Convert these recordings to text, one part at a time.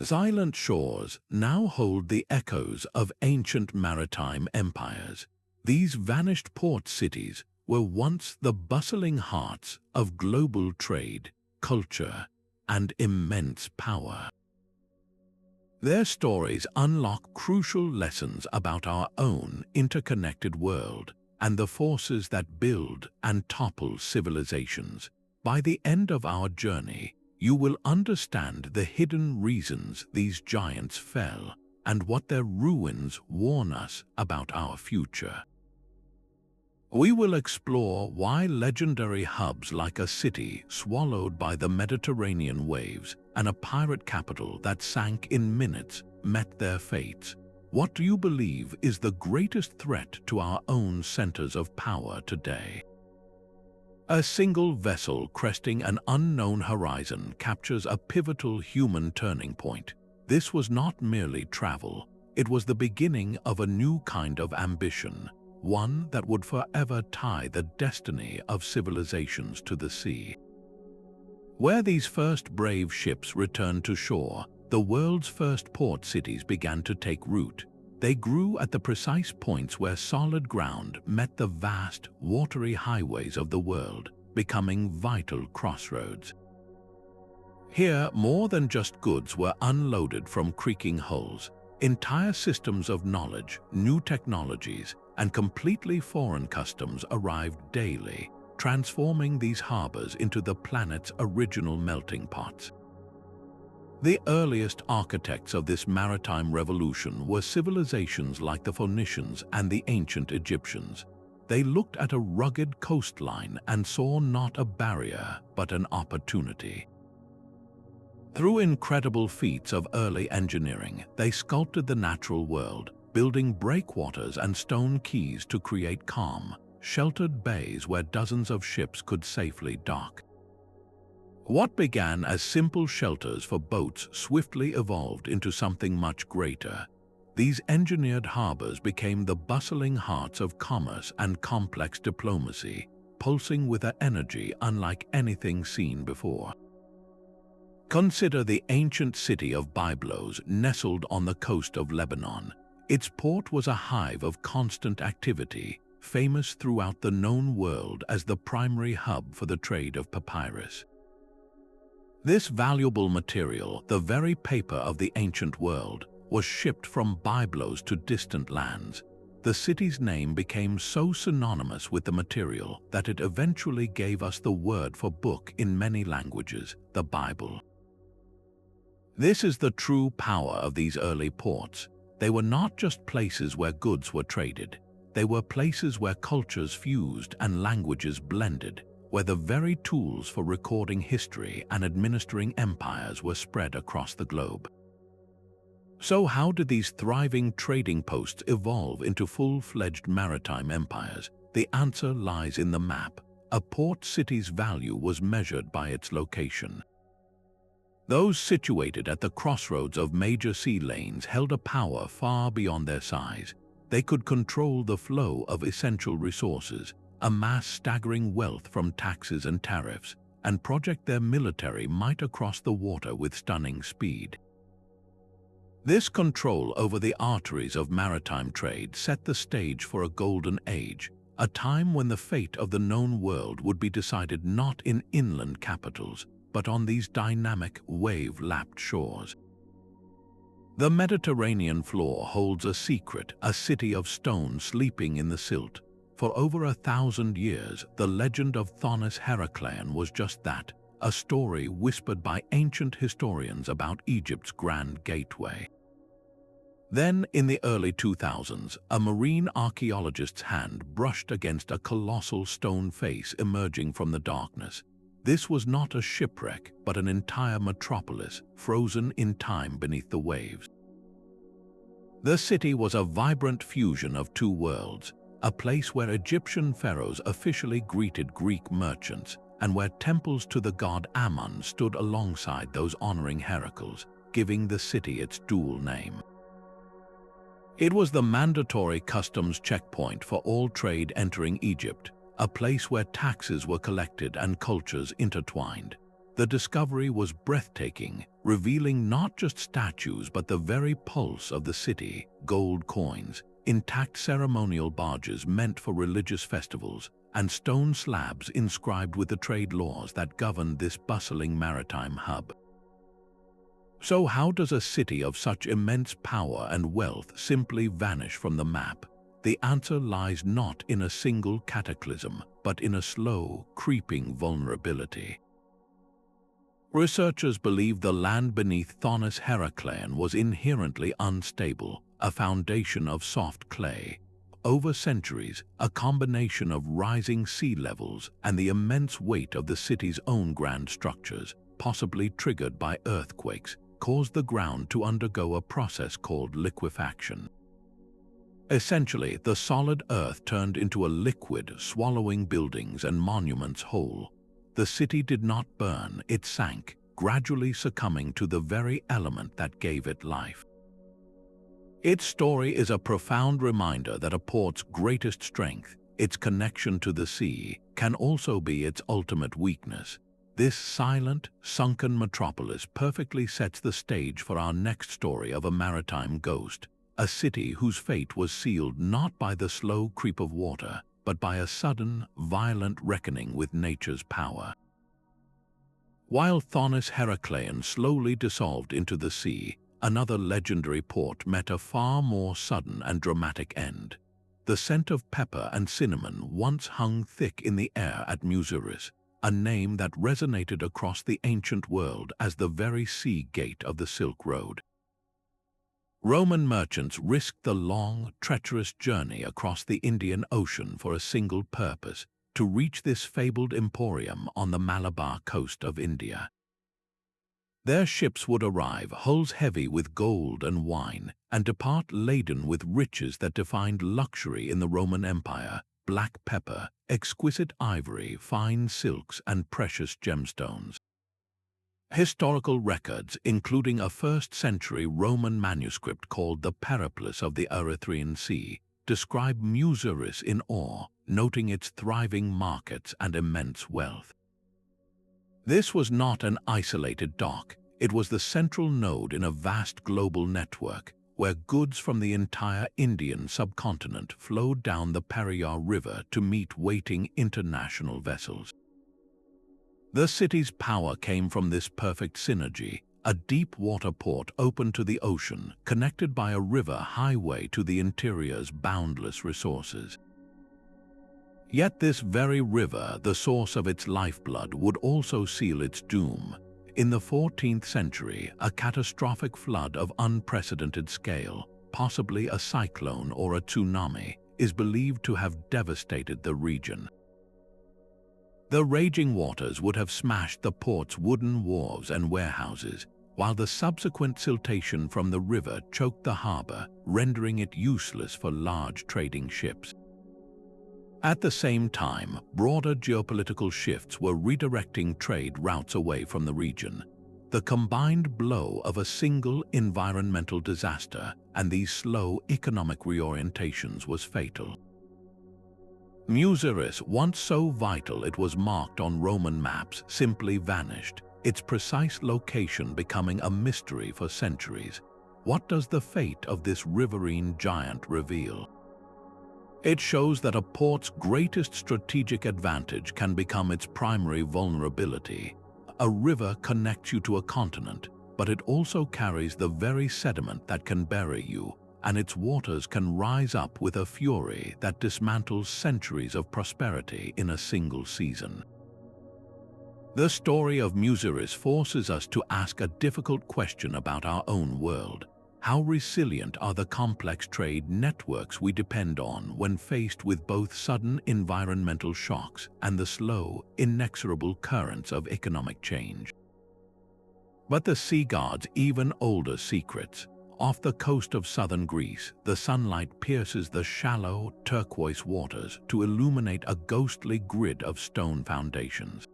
Silent shores now hold the echoes of ancient maritime empires. These vanished port cities were once the bustling hearts of global trade, culture, and immense power. Their stories unlock crucial lessons about our own interconnected world and the forces that build and topple civilizations. By the end of our journey, you will understand the hidden reasons these giants fell and what their ruins warn us about our future. We will explore why legendary hubs like a city swallowed by the Mediterranean waves and a pirate capital that sank in minutes met their fates. What do you believe is the greatest threat to our own centers of power today? A single vessel cresting an unknown horizon captures a pivotal human turning point. This was not merely travel, it was the beginning of a new kind of ambition, one that would forever tie the destiny of civilizations to the sea. Where these first brave ships returned to shore, the world's first port cities began to take root. They grew at the precise points where solid ground met the vast, watery highways of the world, becoming vital crossroads. Here, more than just goods were unloaded from creaking hulls. Entire systems of knowledge, new technologies, and completely foreign customs arrived daily, transforming these harbors into the planet's original melting pots. The earliest architects of this maritime revolution were civilizations like the Phoenicians and the ancient Egyptians. They looked at a rugged coastline and saw not a barrier but an opportunity. Through incredible feats of early engineering, they sculpted the natural world, building breakwaters and stone quays to create calm, sheltered bays where dozens of ships could safely dock. What began as simple shelters for boats swiftly evolved into something much greater. These engineered harbors became the bustling hearts of commerce and complex diplomacy, pulsing with an energy unlike anything seen before. Consider the ancient city of Byblos nestled on the coast of Lebanon. Its port was a hive of constant activity, famous throughout the known world as the primary hub for the trade of papyrus. This valuable material, the very paper of the ancient world, was shipped from Byblos to distant lands. The city's name became so synonymous with the material that it eventually gave us the word for book in many languages, the Bible. This is the true power of these early ports. They were not just places where goods were traded. They were places where cultures fused and languages blended, where the very tools for recording history and administering empires were spread across the globe. So how did these thriving trading posts evolve into full-fledged maritime empires? The answer lies in the map. A port city's value was measured by its location. Those situated at the crossroads of major sea lanes held a power far beyond their size. They could control the flow of essential resources, amass staggering wealth from taxes and tariffs, and project their military might across the water with stunning speed. This control over the arteries of maritime trade set the stage for a golden age, a time when the fate of the known world would be decided not in inland capitals, but on these dynamic, wave-lapped shores. The Mediterranean floor holds a secret, a city of stone sleeping in the silt. For over 1,000 years, the legend of Thonis Heracleion was just that, a story whispered by ancient historians about Egypt's Grand Gateway. Then, in the early 2000s, a marine archaeologist's hand brushed against a colossal stone face emerging from the darkness. This was not a shipwreck, but an entire metropolis, frozen in time beneath the waves. The city was a vibrant fusion of two worlds, a place where Egyptian pharaohs officially greeted Greek merchants, and where temples to the god Ammon stood alongside those honoring Heracles, giving the city its dual name. It was the mandatory customs checkpoint for all trade entering Egypt, a place where taxes were collected and cultures intertwined. The discovery was breathtaking. revealing not just statues but the very pulse of the city: gold coins, intact ceremonial barges meant for religious festivals, and stone slabs inscribed with the trade laws that govern this bustling maritime hub. So how does a city of such immense power and wealth simply vanish from the map? The answer lies not in a single cataclysm, but in a slow, creeping vulnerability. Researchers believe the land beneath Thonis Heracleion was inherently unstable, a foundation of soft clay. Over centuries, a combination of rising sea levels and the immense weight of the city's own grand structures, possibly triggered by earthquakes, caused the ground to undergo a process called liquefaction. Essentially, the solid earth turned into a liquid, swallowing buildings and monuments whole. The city did not burn, it sank, gradually succumbing to the very element that gave it life. Its story is a profound reminder that a port's greatest strength, its connection to the sea, can also be its ultimate weakness. This silent, sunken metropolis perfectly sets the stage for our next story of a maritime ghost, a city whose fate was sealed not by the slow creep of water, but by a sudden, violent reckoning with nature's power. While Thonis Heracleion slowly dissolved into the sea, another legendary port met a far more sudden and dramatic end. The scent of pepper and cinnamon once hung thick in the air at Muziris, a name that resonated across the ancient world as the very sea gate of the Silk Road. Roman merchants risked the long, treacherous journey across the Indian Ocean for a single purpose: to reach this fabled emporium on the Malabar coast of India. Their ships would arrive hulls heavy with gold and wine, and depart laden with riches that defined luxury in the Roman Empire: black pepper, exquisite ivory, fine silks, and precious gemstones. Historical records, including a 1st-century Roman manuscript called the Periplus of the Erythraean Sea, describe Muziris in awe, noting its thriving markets and immense wealth. This was not an isolated dock. It was the central node in a vast global network, where goods from the entire Indian subcontinent flowed down the Periyar River to meet waiting international vessels. The city's power came from this perfect synergy: a deep water port open to the ocean, connected by a river highway to the interior's boundless resources. Yet this very river, the source of its lifeblood, would also seal its doom. In the 14th century, a catastrophic flood of unprecedented scale, possibly a cyclone or a tsunami, is believed to have devastated the region. The raging waters would have smashed the port's wooden wharves and warehouses, while the subsequent siltation from the river choked the harbor, rendering it useless for large trading ships. At the same time, broader geopolitical shifts were redirecting trade routes away from the region. The combined blow of a single environmental disaster and these slow economic reorientations was fatal. Muziris, once so vital it was marked on Roman maps, simply vanished, its precise location becoming a mystery for centuries. What does the fate of this riverine giant reveal? It shows that a port's greatest strategic advantage can become its primary vulnerability. A river connects you to a continent, but it also carries the very sediment that can bury you, and its waters can rise up with a fury that dismantles centuries of prosperity in a single season. The story of Muziris forces us to ask a difficult question about our own world. How resilient are the complex trade networks we depend on when faced with both sudden environmental shocks and the slow, inexorable currents of economic change? But the sea guard's even older secrets. Off the coast of southern Greece, the sunlight pierces the shallow, turquoise waters to illuminate a ghostly grid of stone foundations.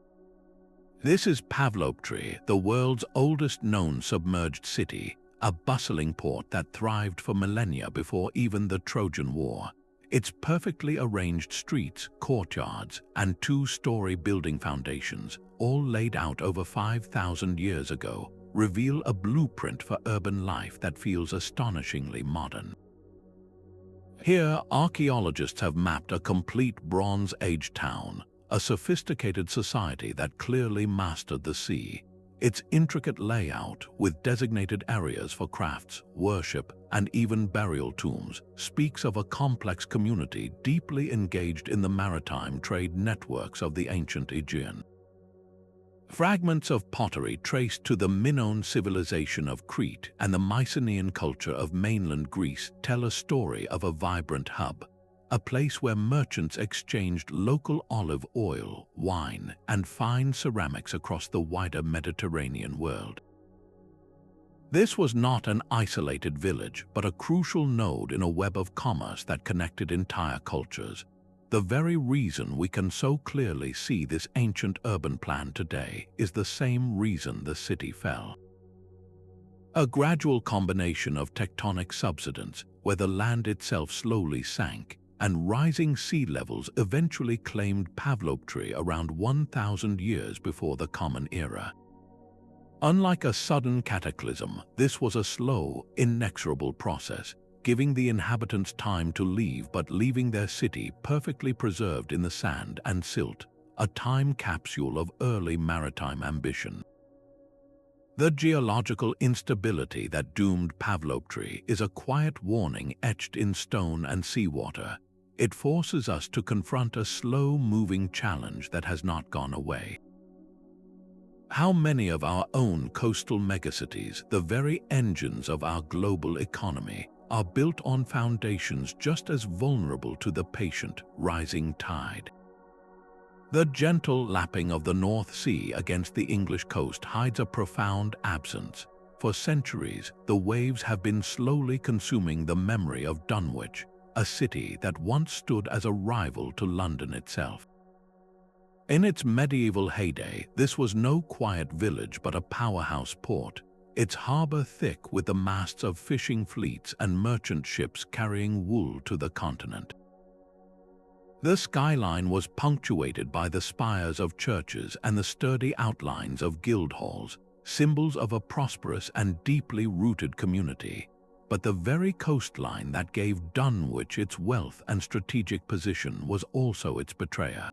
This is Pavlopetri, the world's oldest known submerged city, a bustling port that thrived for millennia before even the Trojan War. Its perfectly arranged streets, courtyards, and two-story building foundations, all laid out over 5,000 years ago, reveal a blueprint for urban life that feels astonishingly modern. Here, archaeologists have mapped a complete Bronze Age town, a sophisticated society that clearly mastered the sea. Its intricate layout, with designated areas for crafts, worship, and even burial tombs, speaks of a complex community deeply engaged in the maritime trade networks of the ancient Aegean. Fragments of pottery traced to the Minoan civilization of Crete and the Mycenaean culture of mainland Greece tell a story of a vibrant hub, a place where merchants exchanged local olive oil, wine, and fine ceramics across the wider Mediterranean world. This was not an isolated village, but a crucial node in a web of commerce that connected entire cultures. The very reason we can so clearly see this ancient urban plan today is the same reason the city fell. A gradual combination of tectonic subsidence, where the land itself slowly sank, and rising sea levels eventually claimed Pavlopetri around 1,000 years before the Common Era. Unlike a sudden cataclysm, this was a slow, inexorable process, giving the inhabitants time to leave but leaving their city perfectly preserved in the sand and silt, a time capsule of early maritime ambition. The geological instability that doomed Pavlopetri is a quiet warning etched in stone and seawater. It forces us to confront a slow-moving challenge that has not gone away. How many of our own coastal megacities, the very engines of our global economy, are built on foundations just as vulnerable to the patient, rising tide? The gentle lapping of the North Sea against the English coast hides a profound absence. For centuries, the waves have been slowly consuming the memory of Dunwich, a city that once stood as a rival to London itself. In its medieval heyday, this was no quiet village but a powerhouse port, its harbour thick with the masts of fishing fleets and merchant ships carrying wool to the continent. The skyline was punctuated by the spires of churches and the sturdy outlines of guild halls, symbols of a prosperous and deeply rooted community. But the very coastline that gave Dunwich its wealth and strategic position was also its betrayer.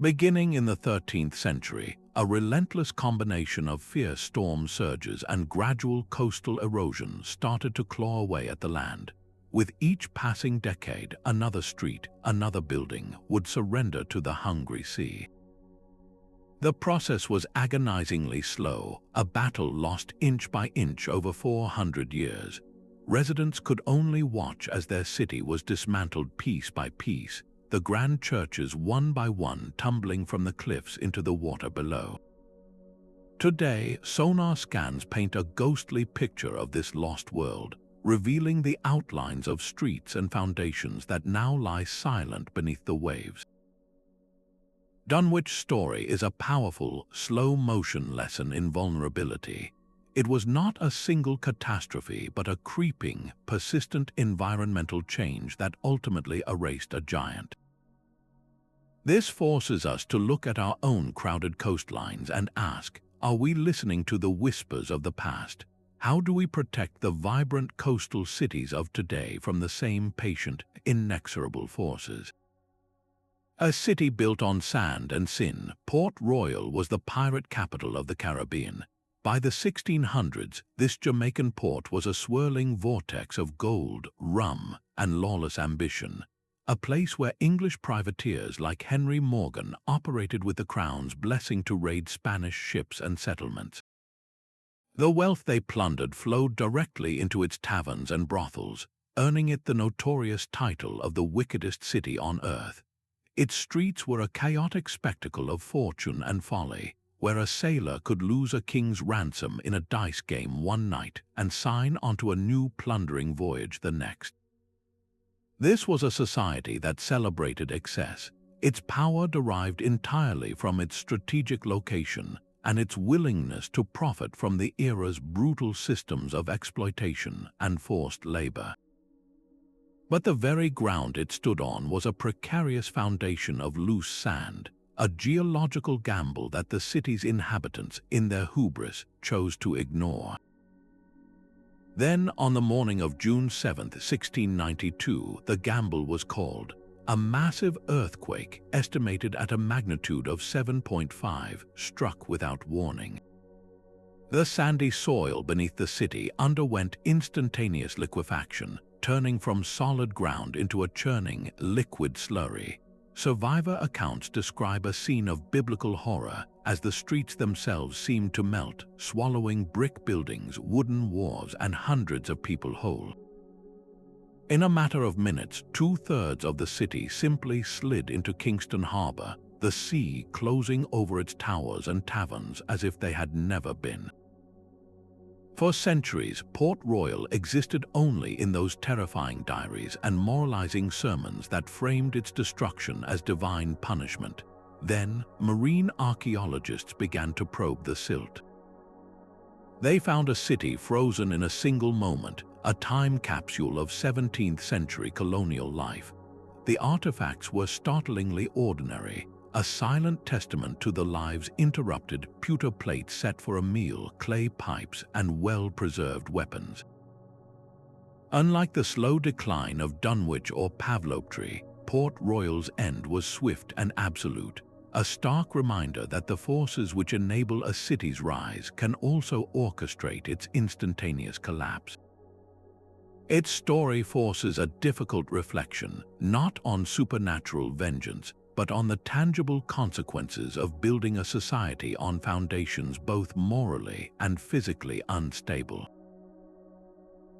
Beginning in the 13th century, a relentless combination of fierce storm surges and gradual coastal erosion started to claw away at the land. With each passing decade, another street, another building would surrender to the hungry sea. The process was agonizingly slow, a battle lost inch by inch over 400 years. Residents could only watch as their city was dismantled piece by piece, the grand churches one by one tumbling from the cliffs into the water below. Today, sonar scans paint a ghostly picture of this lost world, revealing the outlines of streets and foundations that now lie silent beneath the waves. Dunwich's story is a powerful, slow-motion lesson in vulnerability. It was not a single catastrophe, but a creeping, persistent environmental change that ultimately erased a giant. This forces us to look at our own crowded coastlines and ask, are we listening to the whispers of the past? How do we protect the vibrant coastal cities of today from the same patient, inexorable forces? A city built on sand and sin, Port Royal was the pirate capital of the Caribbean. By the 1600s, this Jamaican port was a swirling vortex of gold, rum, and lawless ambition, a place where English privateers like Henry Morgan operated with the Crown's blessing to raid Spanish ships and settlements. The wealth they plundered flowed directly into its taverns and brothels, earning it the notorious title of the wickedest city on earth. Its streets were a chaotic spectacle of fortune and folly, where a sailor could lose a king's ransom in a dice game one night and sign onto a new plundering voyage the next. This was a society that celebrated excess. Its power derived entirely from its strategic location and its willingness to profit from the era's brutal systems of exploitation and forced labor. But the very ground it stood on was a precarious foundation of loose sand, a geological gamble that the city's inhabitants, in their hubris, chose to ignore. Then, on the morning of June 7, 1692, the gamble was called. A massive earthquake, estimated at a magnitude of 7.5, struck without warning. The sandy soil beneath the city underwent instantaneous liquefaction, turning from solid ground into a churning, liquid slurry. Survivor accounts describe a scene of biblical horror as the streets themselves seemed to melt, swallowing brick buildings, wooden wharves, and hundreds of people whole. In a matter of minutes, 2/3 of the city simply slid into Kingston Harbour, the sea closing over its towers and taverns as if they had never been. For centuries, Port Royal existed only in those terrifying diaries and moralizing sermons that framed its destruction as divine punishment. Then, marine archaeologists began to probe the silt. They found a city frozen in a single moment, a time capsule of 17th century colonial life. The artifacts were startlingly ordinary, a silent testament to the lives interrupted, pewter plates set for a meal, clay pipes, and well-preserved weapons. Unlike the slow decline of Dunwich or Pavlopetri, Port Royal's end was swift and absolute, a stark reminder that the forces which enable a city's rise can also orchestrate its instantaneous collapse. Its story forces a difficult reflection, not on supernatural vengeance, but on the tangible consequences of building a society on foundations both morally and physically unstable.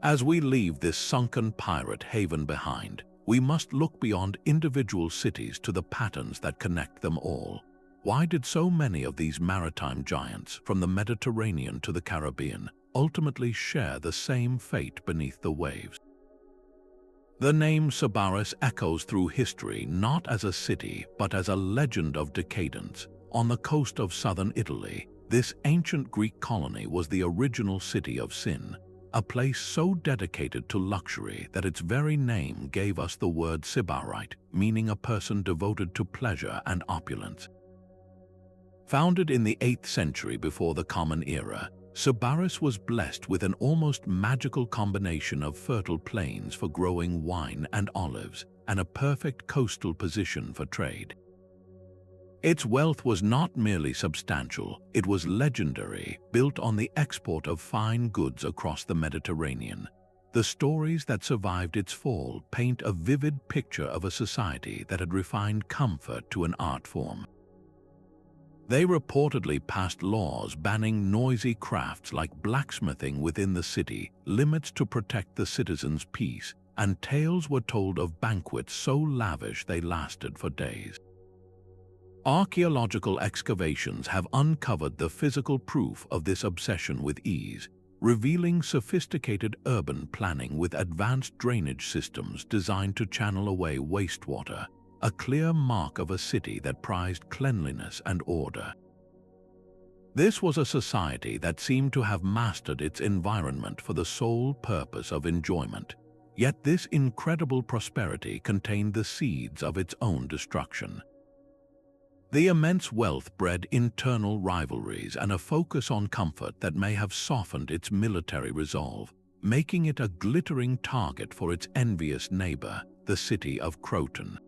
As we leave this sunken pirate haven behind, we must look beyond individual cities to the patterns that connect them all. Why did so many of these maritime giants, from the Mediterranean to the Caribbean, ultimately share the same fate beneath the waves? The name Sybaris echoes through history not as a city but as a legend of decadence. On the coast of southern Italy, this ancient Greek colony was the original city of sin, a place so dedicated to luxury that its very name gave us the word Sybarite, meaning a person devoted to pleasure and opulence. Founded in the 8th century before the Common Era, Sybaris was blessed with an almost magical combination of fertile plains for growing wine and olives, and a perfect coastal position for trade. Its wealth was not merely substantial, it was legendary, built on the export of fine goods across the Mediterranean. The stories that survived its fall paint a vivid picture of a society that had refined comfort to an art form. They reportedly passed laws banning noisy crafts like blacksmithing within the city, limits to protect the citizens' peace, and tales were told of banquets so lavish they lasted for days. Archaeological excavations have uncovered the physical proof of this obsession with ease, revealing sophisticated urban planning with advanced drainage systems designed to channel away wastewater, a clear mark of a city that prized cleanliness and order. This was a society that seemed to have mastered its environment for the sole purpose of enjoyment. Yet this incredible prosperity contained the seeds of its own destruction. The immense wealth bred internal rivalries and a focus on comfort that may have softened its military resolve, making it a glittering target for its envious neighbor, the city of Croton.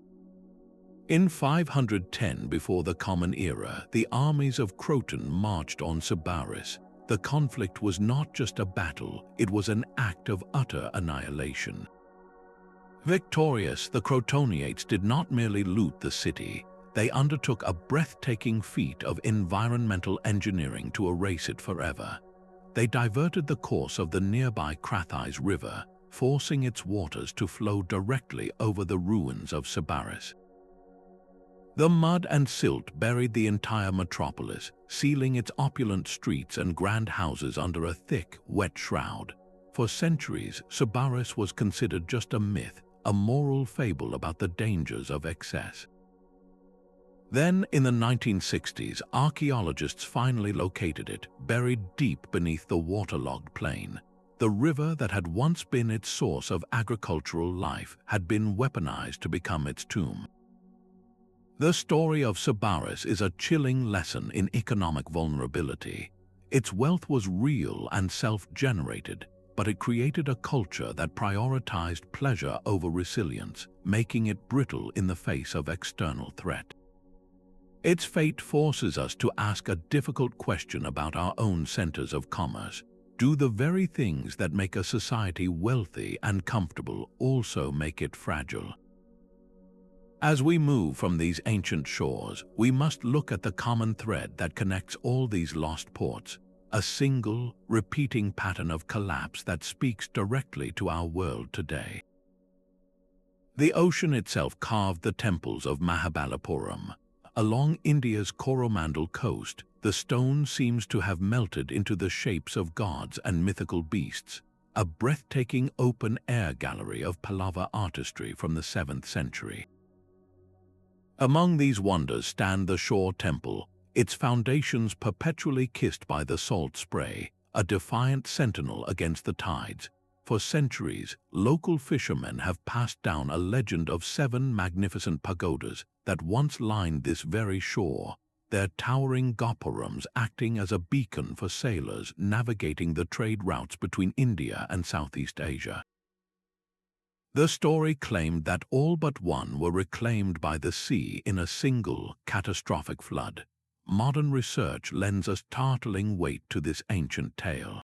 In 510 before the Common Era, the armies of Croton marched on Sybaris. The conflict was not just a battle, it was an act of utter annihilation. Victorious, the Crotoniates did not merely loot the city, they undertook a breathtaking feat of environmental engineering to erase it forever. They diverted the course of the nearby Crathis River, forcing its waters to flow directly over the ruins of Sybaris. The mud and silt buried the entire metropolis, sealing its opulent streets and grand houses under a thick, wet shroud. For centuries, Sybaris was considered just a myth, a moral fable about the dangers of excess. Then, in the 1960s, archaeologists finally located it, buried deep beneath the waterlogged plain. The river that had once been its source of agricultural life had been weaponized to become its tomb. The story of Sybaris is a chilling lesson in economic vulnerability. Its wealth was real and self-generated, but it created a culture that prioritized pleasure over resilience, making it brittle in the face of external threat. Its fate forces us to ask a difficult question about our own centers of commerce. Do the very things that make a society wealthy and comfortable also make it fragile? As we move from these ancient shores, we must look at the common thread that connects all these lost ports, a single, repeating pattern of collapse that speaks directly to our world today. The ocean itself carved the temples of Mahabalipuram. Along India's Coromandel coast, the stone seems to have melted into the shapes of gods and mythical beasts, a breathtaking open-air gallery of Pallava artistry from the 7th century. Among these wonders stand the shore temple, its foundations perpetually kissed by the salt spray, a defiant sentinel against the tides. For centuries, local fishermen have passed down a legend of 7 magnificent pagodas that once lined this very shore, their towering gopurams acting as a beacon for sailors navigating the trade routes between India and Southeast Asia. The story claimed that all but one were reclaimed by the sea in a single, catastrophic flood. Modern research lends a startling weight to this ancient tale.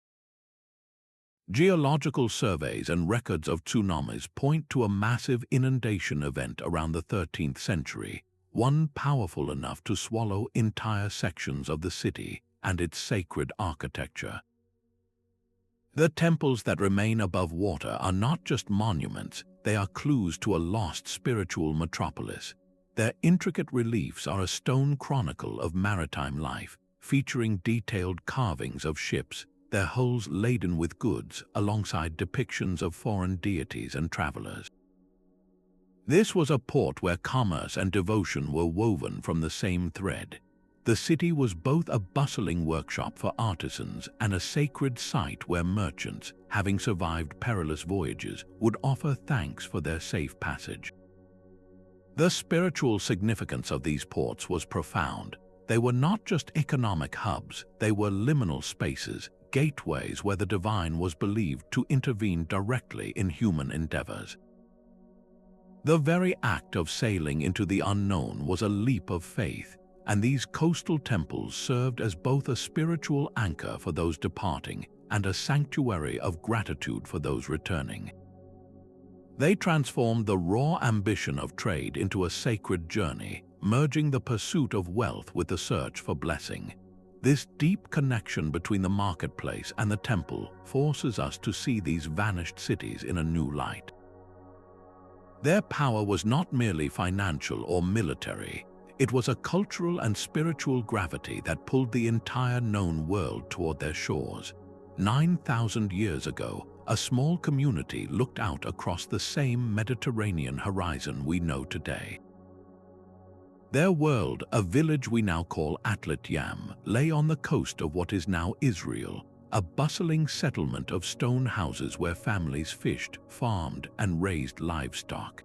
Geological surveys and records of tsunamis point to a massive inundation event around the 13th century, one powerful enough to swallow entire sections of the city and its sacred architecture. The temples that remain above water are not just monuments, they are clues to a lost spiritual metropolis. Their intricate reliefs are a stone chronicle of maritime life, featuring detailed carvings of ships, their hulls laden with goods, alongside depictions of foreign deities and travelers. This was a port where commerce and devotion were woven from the same thread. The city was both a bustling workshop for artisans and a sacred site where merchants, having survived perilous voyages, would offer thanks for their safe passage. The spiritual significance of these ports was profound. They were not just economic hubs, they were liminal spaces, gateways where the divine was believed to intervene directly in human endeavors. The very act of sailing into the unknown was a leap of faith, and these coastal temples served as both a spiritual anchor for those departing and a sanctuary of gratitude for those returning. They transformed the raw ambition of trade into a sacred journey, merging the pursuit of wealth with the search for blessing. This deep connection between the marketplace and the temple forces us to see these vanished cities in a new light. Their power was not merely financial or military. It was a cultural and spiritual gravity that pulled the entire known world toward their shores. 9,000 years ago, a small community looked out across the same Mediterranean horizon we know today. Their world, a village we now call Atlit, lay on the coast of what is now Israel, a bustling settlement of stone houses where families fished, farmed, and raised livestock.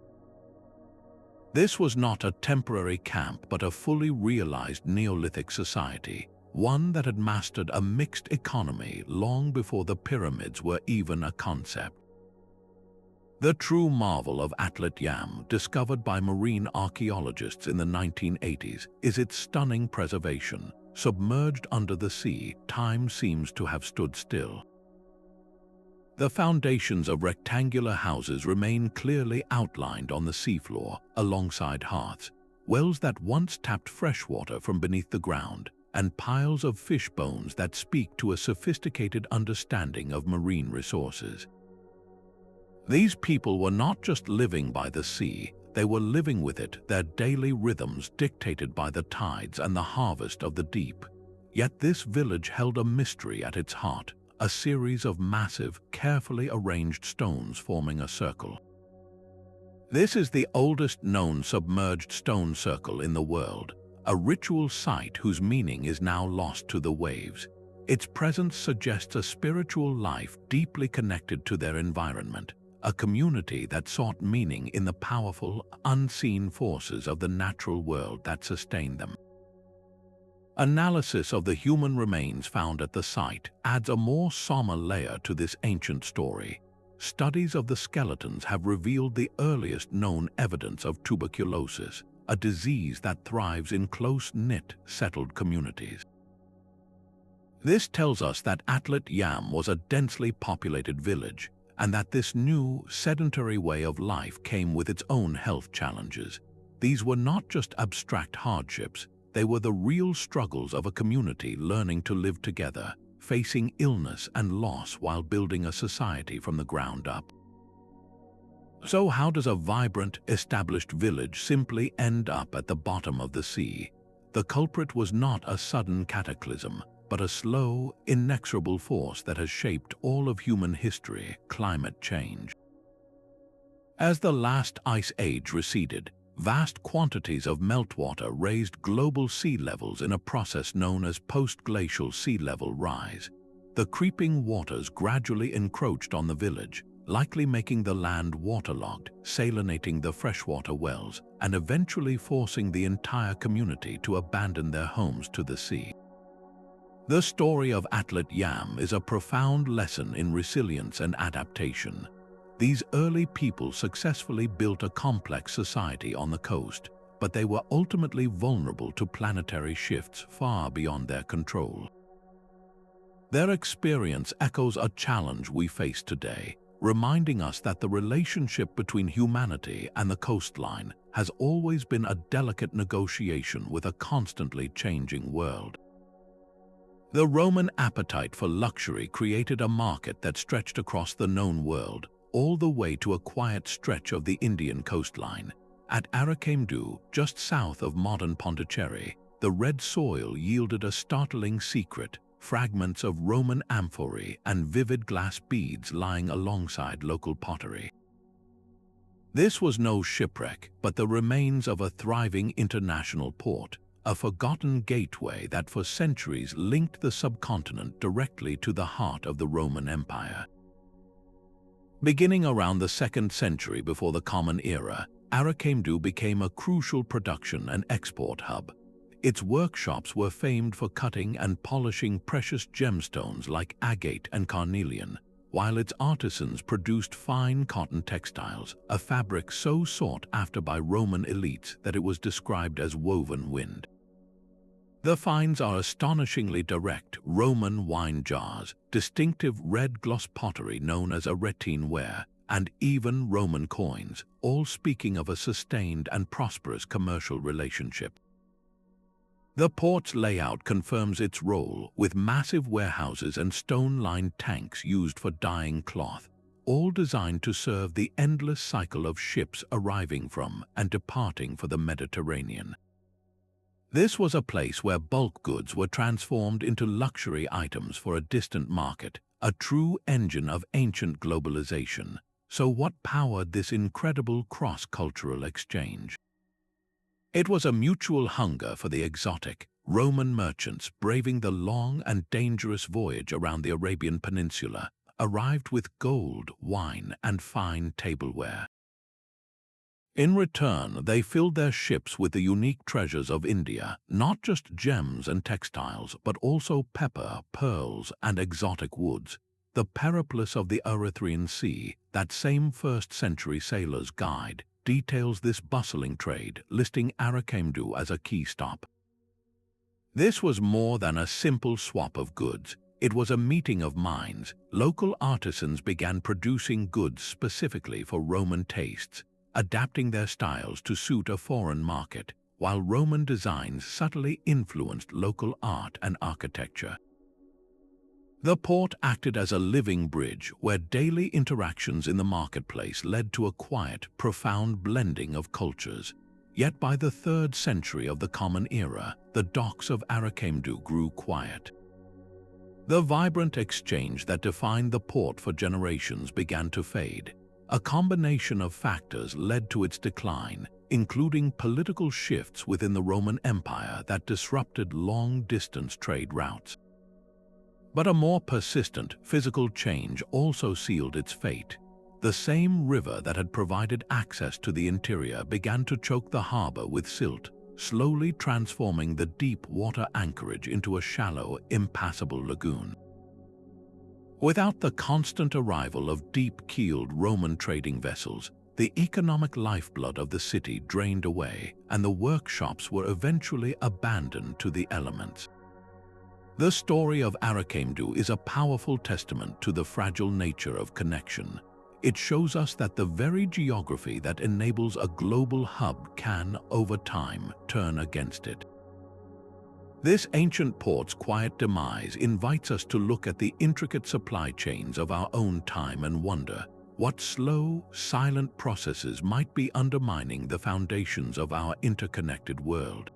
This was not a temporary camp but a fully realized Neolithic society, one that had mastered a mixed economy long before the pyramids were even a concept. The true marvel of Atlit, discovered by marine archaeologists in the 1980s, is its stunning preservation. Submerged under the sea, time seems to have stood still. The foundations of rectangular houses remain clearly outlined on the seafloor, alongside hearths, wells that once tapped fresh water from beneath the ground, and piles of fish bones that speak to a sophisticated understanding of marine resources. These people were not just living by the sea, they were living with it, their daily rhythms dictated by the tides and the harvest of the deep. Yet this village held a mystery at its heart, a series of massive, carefully arranged stones forming a circle. This is the oldest known submerged stone circle in the world, a ritual site whose meaning is now lost to the waves. Its presence suggests a spiritual life deeply connected to their environment, a community that sought meaning in the powerful, unseen forces of the natural world that sustained them. Analysis of the human remains found at the site adds a more somber layer to this ancient story. Studies of the skeletons have revealed the earliest known evidence of tuberculosis, a disease that thrives in close-knit, settled communities. This tells us that Atlit Yam was a densely populated village, and that this new, sedentary way of life came with its own health challenges. These were not just abstract hardships, they were the real struggles of a community learning to live together, facing illness and loss while building a society from the ground up. So how does a vibrant, established village simply end up at the bottom of the sea? The culprit was not a sudden cataclysm, but a slow, inexorable force that has shaped all of human history: climate change. As the last ice age receded, vast quantities of meltwater raised global sea levels in a process known as post-glacial sea level rise. The creeping waters gradually encroached on the village, likely making the land waterlogged, salinating the freshwater wells, and eventually forcing the entire community to abandon their homes to the sea. The story of Atlit Yam is a profound lesson in resilience and adaptation. These early people successfully built a complex society on the coast, but they were ultimately vulnerable to planetary shifts far beyond their control. Their experience echoes a challenge we face today, reminding us that the relationship between humanity and the coastline has always been a delicate negotiation with a constantly changing world. The Roman appetite for luxury created a market that stretched across the known world, all the way to a quiet stretch of the Indian coastline. At Arikamedu, just south of modern Pondicherry, the red soil yielded a startling secret: fragments of Roman amphorae and vivid glass beads lying alongside local pottery. This was no shipwreck, but the remains of a thriving international port, a forgotten gateway that for centuries linked the subcontinent directly to the heart of the Roman Empire. Beginning around the 2nd century before the Common Era, Arikamedu became a crucial production and export hub. Its workshops were famed for cutting and polishing precious gemstones like agate and carnelian, while its artisans produced fine cotton textiles, a fabric so sought after by Roman elites that it was described as woven wind. The finds are astonishingly direct: Roman wine jars, distinctive red gloss pottery known as aretine ware, and even Roman coins, all speaking of a sustained and prosperous commercial relationship. The port's layout confirms its role, with massive warehouses and stone-lined tanks used for dyeing cloth, all designed to serve the endless cycle of ships arriving from and departing for the Mediterranean. This was a place where bulk goods were transformed into luxury items for a distant market, a true engine of ancient globalization. So what powered this incredible cross-cultural exchange? It was a mutual hunger for the exotic. Roman merchants, braving the long and dangerous voyage around the Arabian Peninsula, arrived with gold, wine, and fine tableware. In return, they filled their ships with the unique treasures of India, not just gems and textiles, but also pepper, pearls, and exotic woods. The Periplus of the Erythraean Sea, that same 1st century sailor's guide, details this bustling trade, listing Arikamedu as a key stop. This was more than a simple swap of goods. It was a meeting of minds. Local artisans began producing goods specifically for Roman tastes, adapting their styles to suit a foreign market, while Roman designs subtly influenced local art and architecture. The port acted as a living bridge where daily interactions in the marketplace led to a quiet, profound blending of cultures. Yet by the 3rd century of the Common Era, the docks of Arikamedu grew quiet. The vibrant exchange that defined the port for generations began to fade. A combination of factors led to its decline, including political shifts within the Roman Empire that disrupted long-distance trade routes. But a more persistent physical change also sealed its fate. The same river that had provided access to the interior began to choke the harbor with silt, slowly transforming the deep water anchorage into a shallow, impassable lagoon. Without the constant arrival of deep-keeled Roman trading vessels, the economic lifeblood of the city drained away, and the workshops were eventually abandoned to the elements. The story of Arikamedu is a powerful testament to the fragile nature of connection. It shows us that the very geography that enables a global hub can, over time, turn against it. This ancient port's quiet demise invites us to look at the intricate supply chains of our own time and wonder what slow, silent processes might be undermining the foundations of our interconnected world.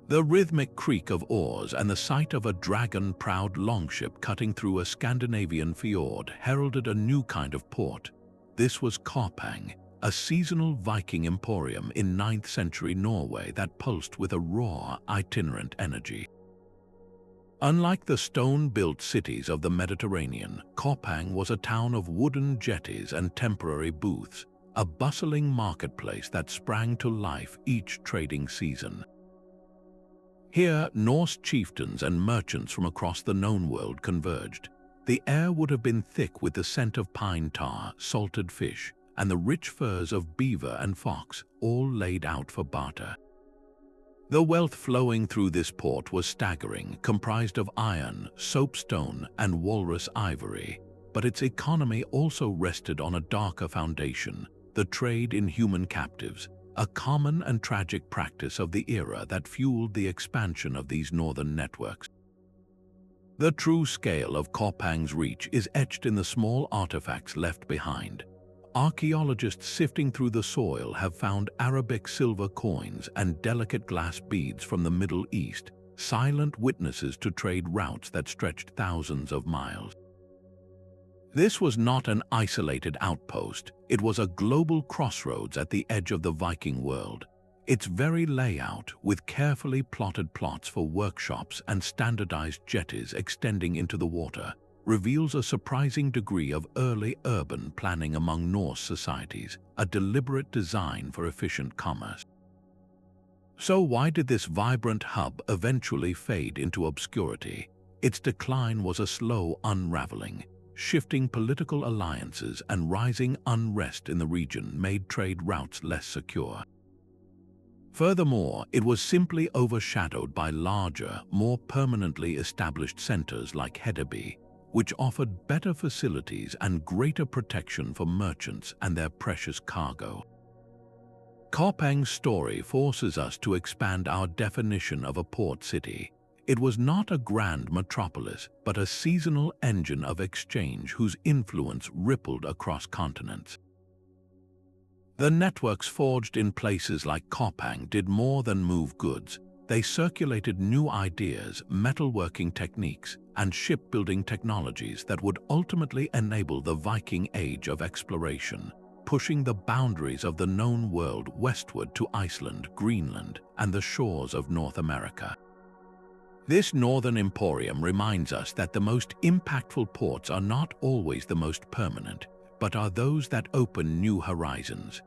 The rhythmic creak of oars and the sight of a dragon-prowed longship cutting through a Scandinavian fjord heralded a new kind of port. This was Kaupang, a seasonal Viking emporium in 9th century Norway that pulsed with a raw, itinerant energy. Unlike the stone-built cities of the Mediterranean, Kaupang was a town of wooden jetties and temporary booths, a bustling marketplace that sprang to life each trading season. Here, Norse chieftains and merchants from across the known world converged. The air would have been thick with the scent of pine tar, salted fish, and the rich furs of beaver and fox, all laid out for barter. The wealth flowing through this port was staggering, comprised of iron, soapstone, and walrus ivory, but its economy also rested on a darker foundation, the trade in human captives, a common and tragic practice of the era that fueled the expansion of these northern networks. The true scale of Kaupang's reach is etched in the small artifacts left behind. Archaeologists sifting through the soil have found Arabic silver coins and delicate glass beads from the Middle East, silent witnesses to trade routes that stretched thousands of miles. This was not an isolated outpost, it was a global crossroads at the edge of the Viking world. Its very layout, with carefully plotted plots for workshops and standardized jetties extending into the water, reveals a surprising degree of early urban planning among Norse societies, a deliberate design for efficient commerce. So why did this vibrant hub eventually fade into obscurity? Its decline was a slow unraveling. Shifting political alliances and rising unrest in the region made trade routes less secure. Furthermore, it was simply overshadowed by larger, more permanently established centers like Hedeby, which offered better facilities and greater protection for merchants and their precious cargo. Kaupang's story forces us to expand our definition of a port city. It was not a grand metropolis, but a seasonal engine of exchange whose influence rippled across continents. The networks forged in places like Kaupang did more than move goods. They circulated new ideas, metalworking techniques, and shipbuilding technologies that would ultimately enable the Viking age of exploration, pushing the boundaries of the known world westward to Iceland, Greenland, and the shores of North America. This northern emporium reminds us that the most impactful ports are not always the most permanent, but are those that open new horizons.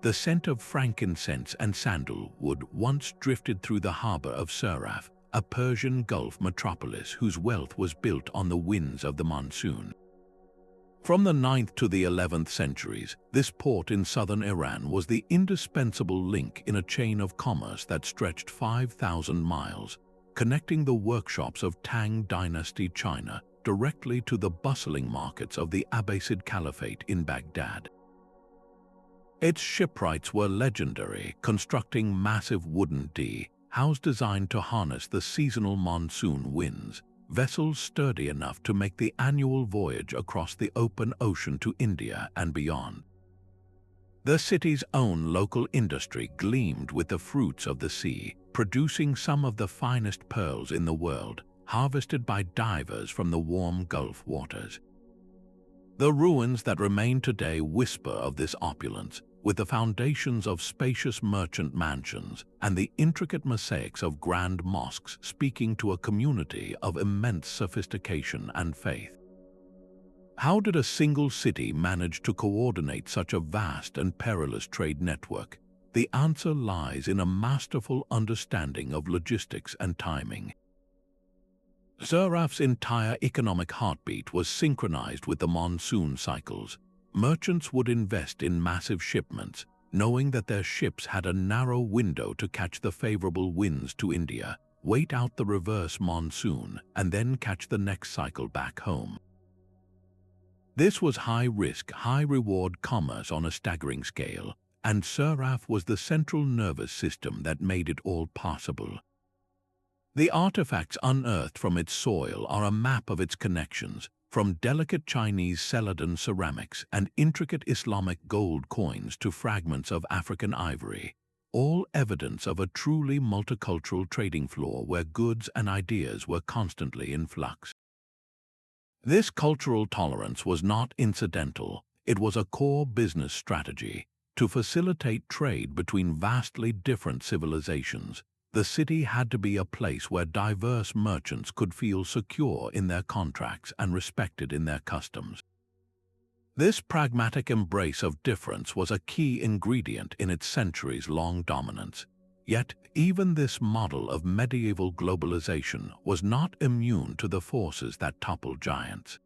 The scent of frankincense and sandalwood once drifted through the harbor of Siraf, a Persian Gulf metropolis whose wealth was built on the winds of the monsoon. From the 9th to the 11th centuries, this port in southern Iran was the indispensable link in a chain of commerce that stretched 5,000 miles, connecting the workshops of Tang Dynasty China directly to the bustling markets of the Abbasid Caliphate in Baghdad. Its shipwrights were legendary, constructing massive wooden houses designed to harness the seasonal monsoon winds, vessels sturdy enough to make the annual voyage across the open ocean to India and beyond. The city's own local industry gleamed with the fruits of the sea, producing some of the finest pearls in the world, harvested by divers from the warm Gulf waters. The ruins that remain today whisper of this opulence, with the foundations of spacious merchant mansions and the intricate mosaics of grand mosques speaking to a community of immense sophistication and faith. How did a single city manage to coordinate such a vast and perilous trade network? The answer lies in a masterful understanding of logistics and timing. Siraf's entire economic heartbeat was synchronized with the monsoon cycles. Merchants would invest in massive shipments, knowing that their ships had a narrow window to catch the favorable winds to India, wait out the reverse monsoon, and then catch the next cycle back home. This was high-risk, high-reward commerce on a staggering scale, and Siraf was the central nervous system that made it all possible. The artifacts unearthed from its soil are a map of its connections, from delicate Chinese celadon ceramics and intricate Islamic gold coins to fragments of African ivory, all evidence of a truly multicultural trading floor where goods and ideas were constantly in flux. This cultural tolerance was not incidental, it was a core business strategy. To facilitate trade between vastly different civilizations, the city had to be a place where diverse merchants could feel secure in their contracts and respected in their customs. This pragmatic embrace of difference was a key ingredient in its centuries-long dominance. Yet, even this model of medieval globalization was not immune to the forces that toppled giants.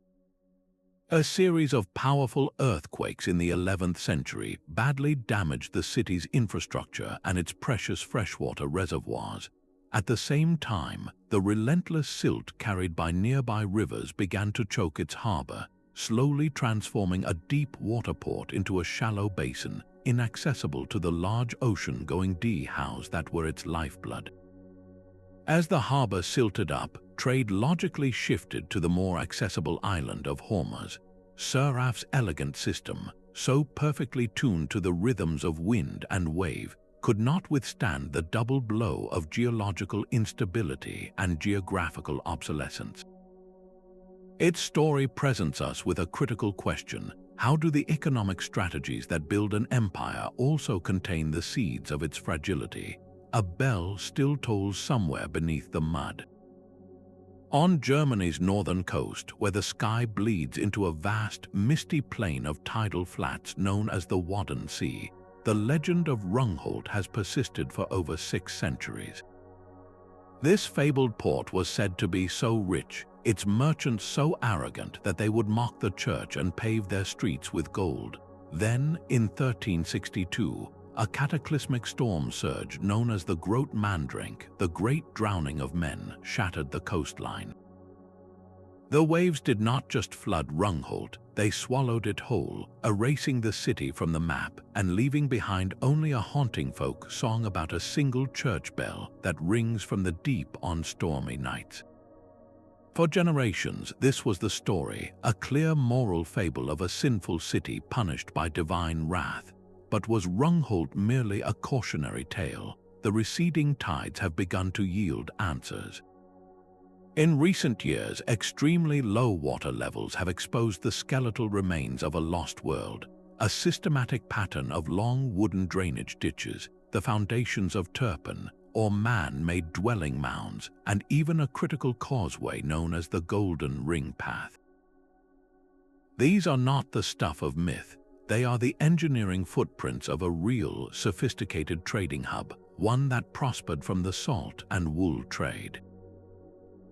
A series of powerful earthquakes in the 11th century badly damaged the city's infrastructure and its precious freshwater reservoirs. At the same time, the relentless silt carried by nearby rivers began to choke its harbor, slowly transforming a deep water port into a shallow basin, inaccessible to the large ocean-going dhows that were its lifeblood. As the harbor silted up, trade logically shifted to the more accessible island of Hormuz. Siraf's elegant system, so perfectly tuned to the rhythms of wind and wave, could not withstand the double blow of geological instability and geographical obsolescence. Its story presents us with a critical question: how do the economic strategies that build an empire also contain the seeds of its fragility? A bell still tolls somewhere beneath the mud. On Germany's northern coast, where the sky bleeds into a vast, misty plain of tidal flats known as the Wadden Sea, the legend of Rungholt has persisted for over 6 centuries. This fabled port was said to be so rich, its merchants so arrogant that they would mock the church and pave their streets with gold. Then, in 1362, a cataclysmic storm surge known as the Groot Mandrink, the Great Drowning of Men, shattered the coastline. The waves did not just flood Rungholt, they swallowed it whole, erasing the city from the map and leaving behind only a haunting folk song about a single church bell that rings from the deep on stormy nights. For generations, this was the story, a clear moral fable of a sinful city punished by divine wrath. But was Rungholt merely a cautionary tale? The receding tides have begun to yield answers. In recent years, extremely low water levels have exposed the skeletal remains of a lost world, a systematic pattern of long wooden drainage ditches, the foundations of turpen, or man-made dwelling mounds, and even a critical causeway known as the Golden Ring Path. These are not the stuff of myth. They are the engineering footprints of a real, sophisticated trading hub, one that prospered from the salt and wool trade.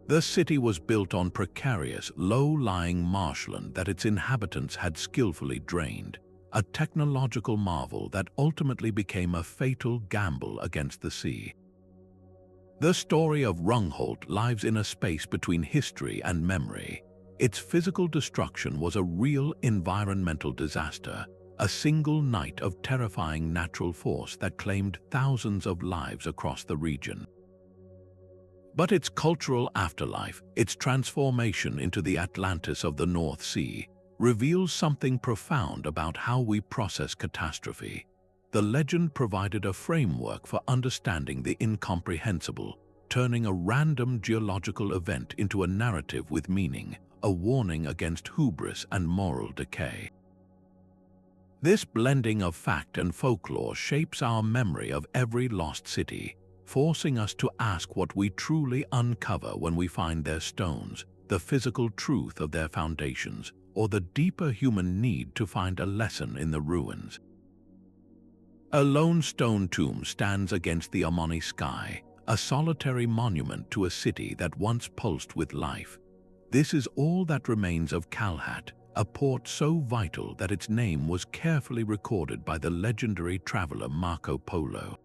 The city was built on precarious, low-lying marshland that its inhabitants had skillfully drained, a technological marvel that ultimately became a fatal gamble against the sea. The story of Rungholt lies in a space between history and memory. Its physical destruction was a real environmental disaster, a single night of terrifying natural force that claimed thousands of lives across the region. But its cultural afterlife, its transformation into the Atlantis of the North Sea, reveals something profound about how we process catastrophe. The legend provided a framework for understanding the incomprehensible, turning a random geological event into a narrative with meaning, a warning against hubris and moral decay. This blending of fact and folklore shapes our memory of every lost city, forcing us to ask what we truly uncover when we find their stones, the physical truth of their foundations, or the deeper human need to find a lesson in the ruins. A lone stone tomb stands against the Omani sky, a solitary monument to a city that once pulsed with life. This is all that remains of Qalhat, a port so vital that its name was carefully recorded by the legendary traveler Marco Polo.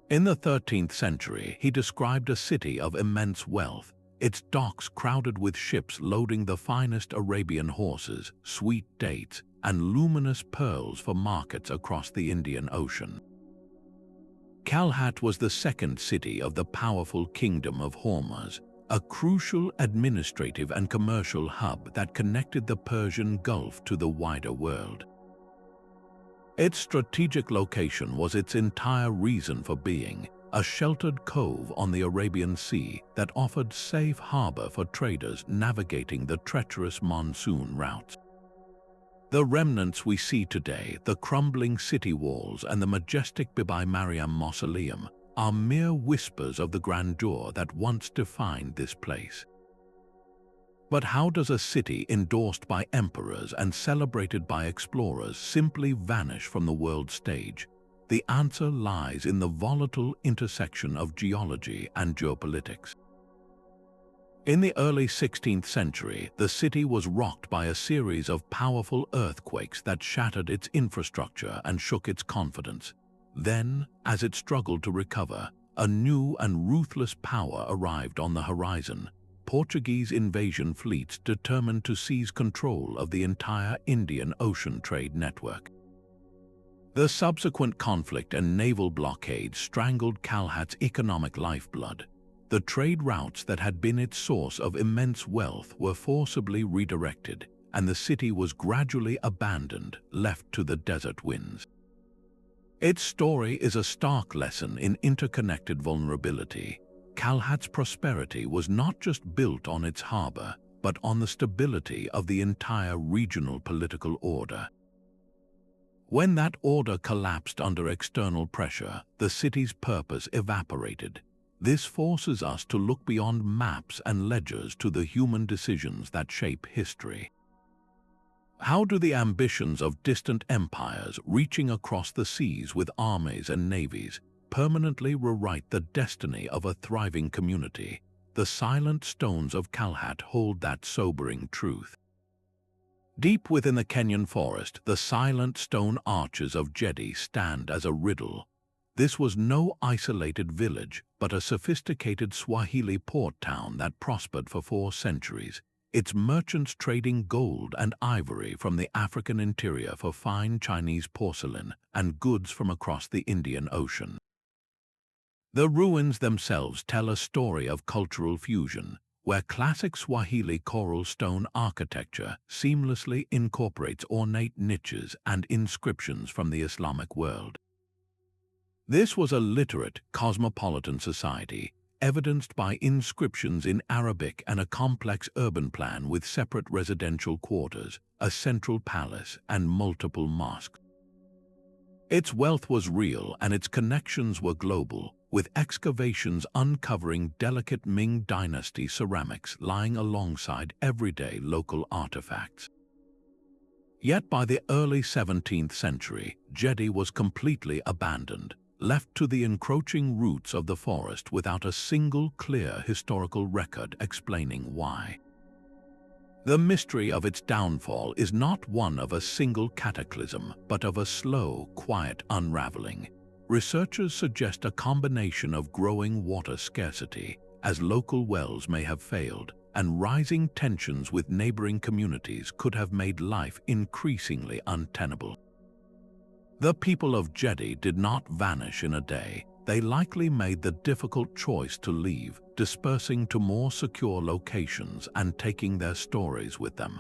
In the 13th century, he described a city of immense wealth, its docks crowded with ships loading the finest Arabian horses, sweet dates, and luminous pearls for markets across the Indian Ocean. Qalhat was the second city of the powerful Kingdom of Hormuz, a crucial administrative and commercial hub that connected the Persian Gulf to the wider world. Its strategic location was its entire reason for being, a sheltered cove on the Arabian Sea that offered safe harbor for traders navigating the treacherous monsoon routes. The remnants we see today, the crumbling city walls and the majestic Bibi Mariam mausoleum, are mere whispers of the grandeur that once defined this place. But how does a city endorsed by emperors and celebrated by explorers simply vanish from the world stage? The answer lies in the volatile intersection of geology and geopolitics. In the early 16th century, the city was rocked by a series of powerful earthquakes that shattered its infrastructure and shook its confidence. Then, as it struggled to recover, a new and ruthless power arrived on the horizon. Portuguese invasion fleets determined to seize control of the entire Indian Ocean trade network. The subsequent conflict and naval blockade strangled Qalhat's economic lifeblood. The trade routes that had been its source of immense wealth were forcibly redirected, and the city was gradually abandoned, left to the desert winds. Its story is a stark lesson in interconnected vulnerability. Qalhat's prosperity was not just built on its harbor, but on the stability of the entire regional political order. When that order collapsed under external pressure, the city's purpose evaporated. This forces us to look beyond maps and ledgers to the human decisions that shape history. How do the ambitions of distant empires reaching across the seas with armies and navies permanently rewrite the destiny of a thriving community? The silent stones of Qalhat hold that sobering truth. Deep within the Kenyan forest, the silent stone arches of Jedi stand as a riddle. This was no isolated village, but a sophisticated Swahili port town that prospered for 4 centuries, its merchants trading gold and ivory from the African interior for fine Chinese porcelain and goods from across the Indian Ocean. The ruins themselves tell a story of cultural fusion, where classic Swahili coral stone architecture seamlessly incorporates ornate niches and inscriptions from the Islamic world. This was a literate, cosmopolitan society, evidenced by inscriptions in Arabic and a complex urban plan with separate residential quarters, a central palace, and multiple mosques. Its wealth was real and its connections were global, with excavations uncovering delicate Ming Dynasty ceramics lying alongside everyday local artifacts. Yet by the early 17th century, Jedi was completely abandoned, left to the encroaching roots of the forest without a single clear historical record explaining why. The mystery of its downfall is not one of a single cataclysm, but of a slow, quiet unraveling. Researchers suggest a combination of growing water scarcity, as local wells may have failed, and rising tensions with neighboring communities could have made life increasingly untenable. The people of Jedi did not vanish in a day. They likely made the difficult choice to leave, dispersing to more secure locations and taking their stories with them.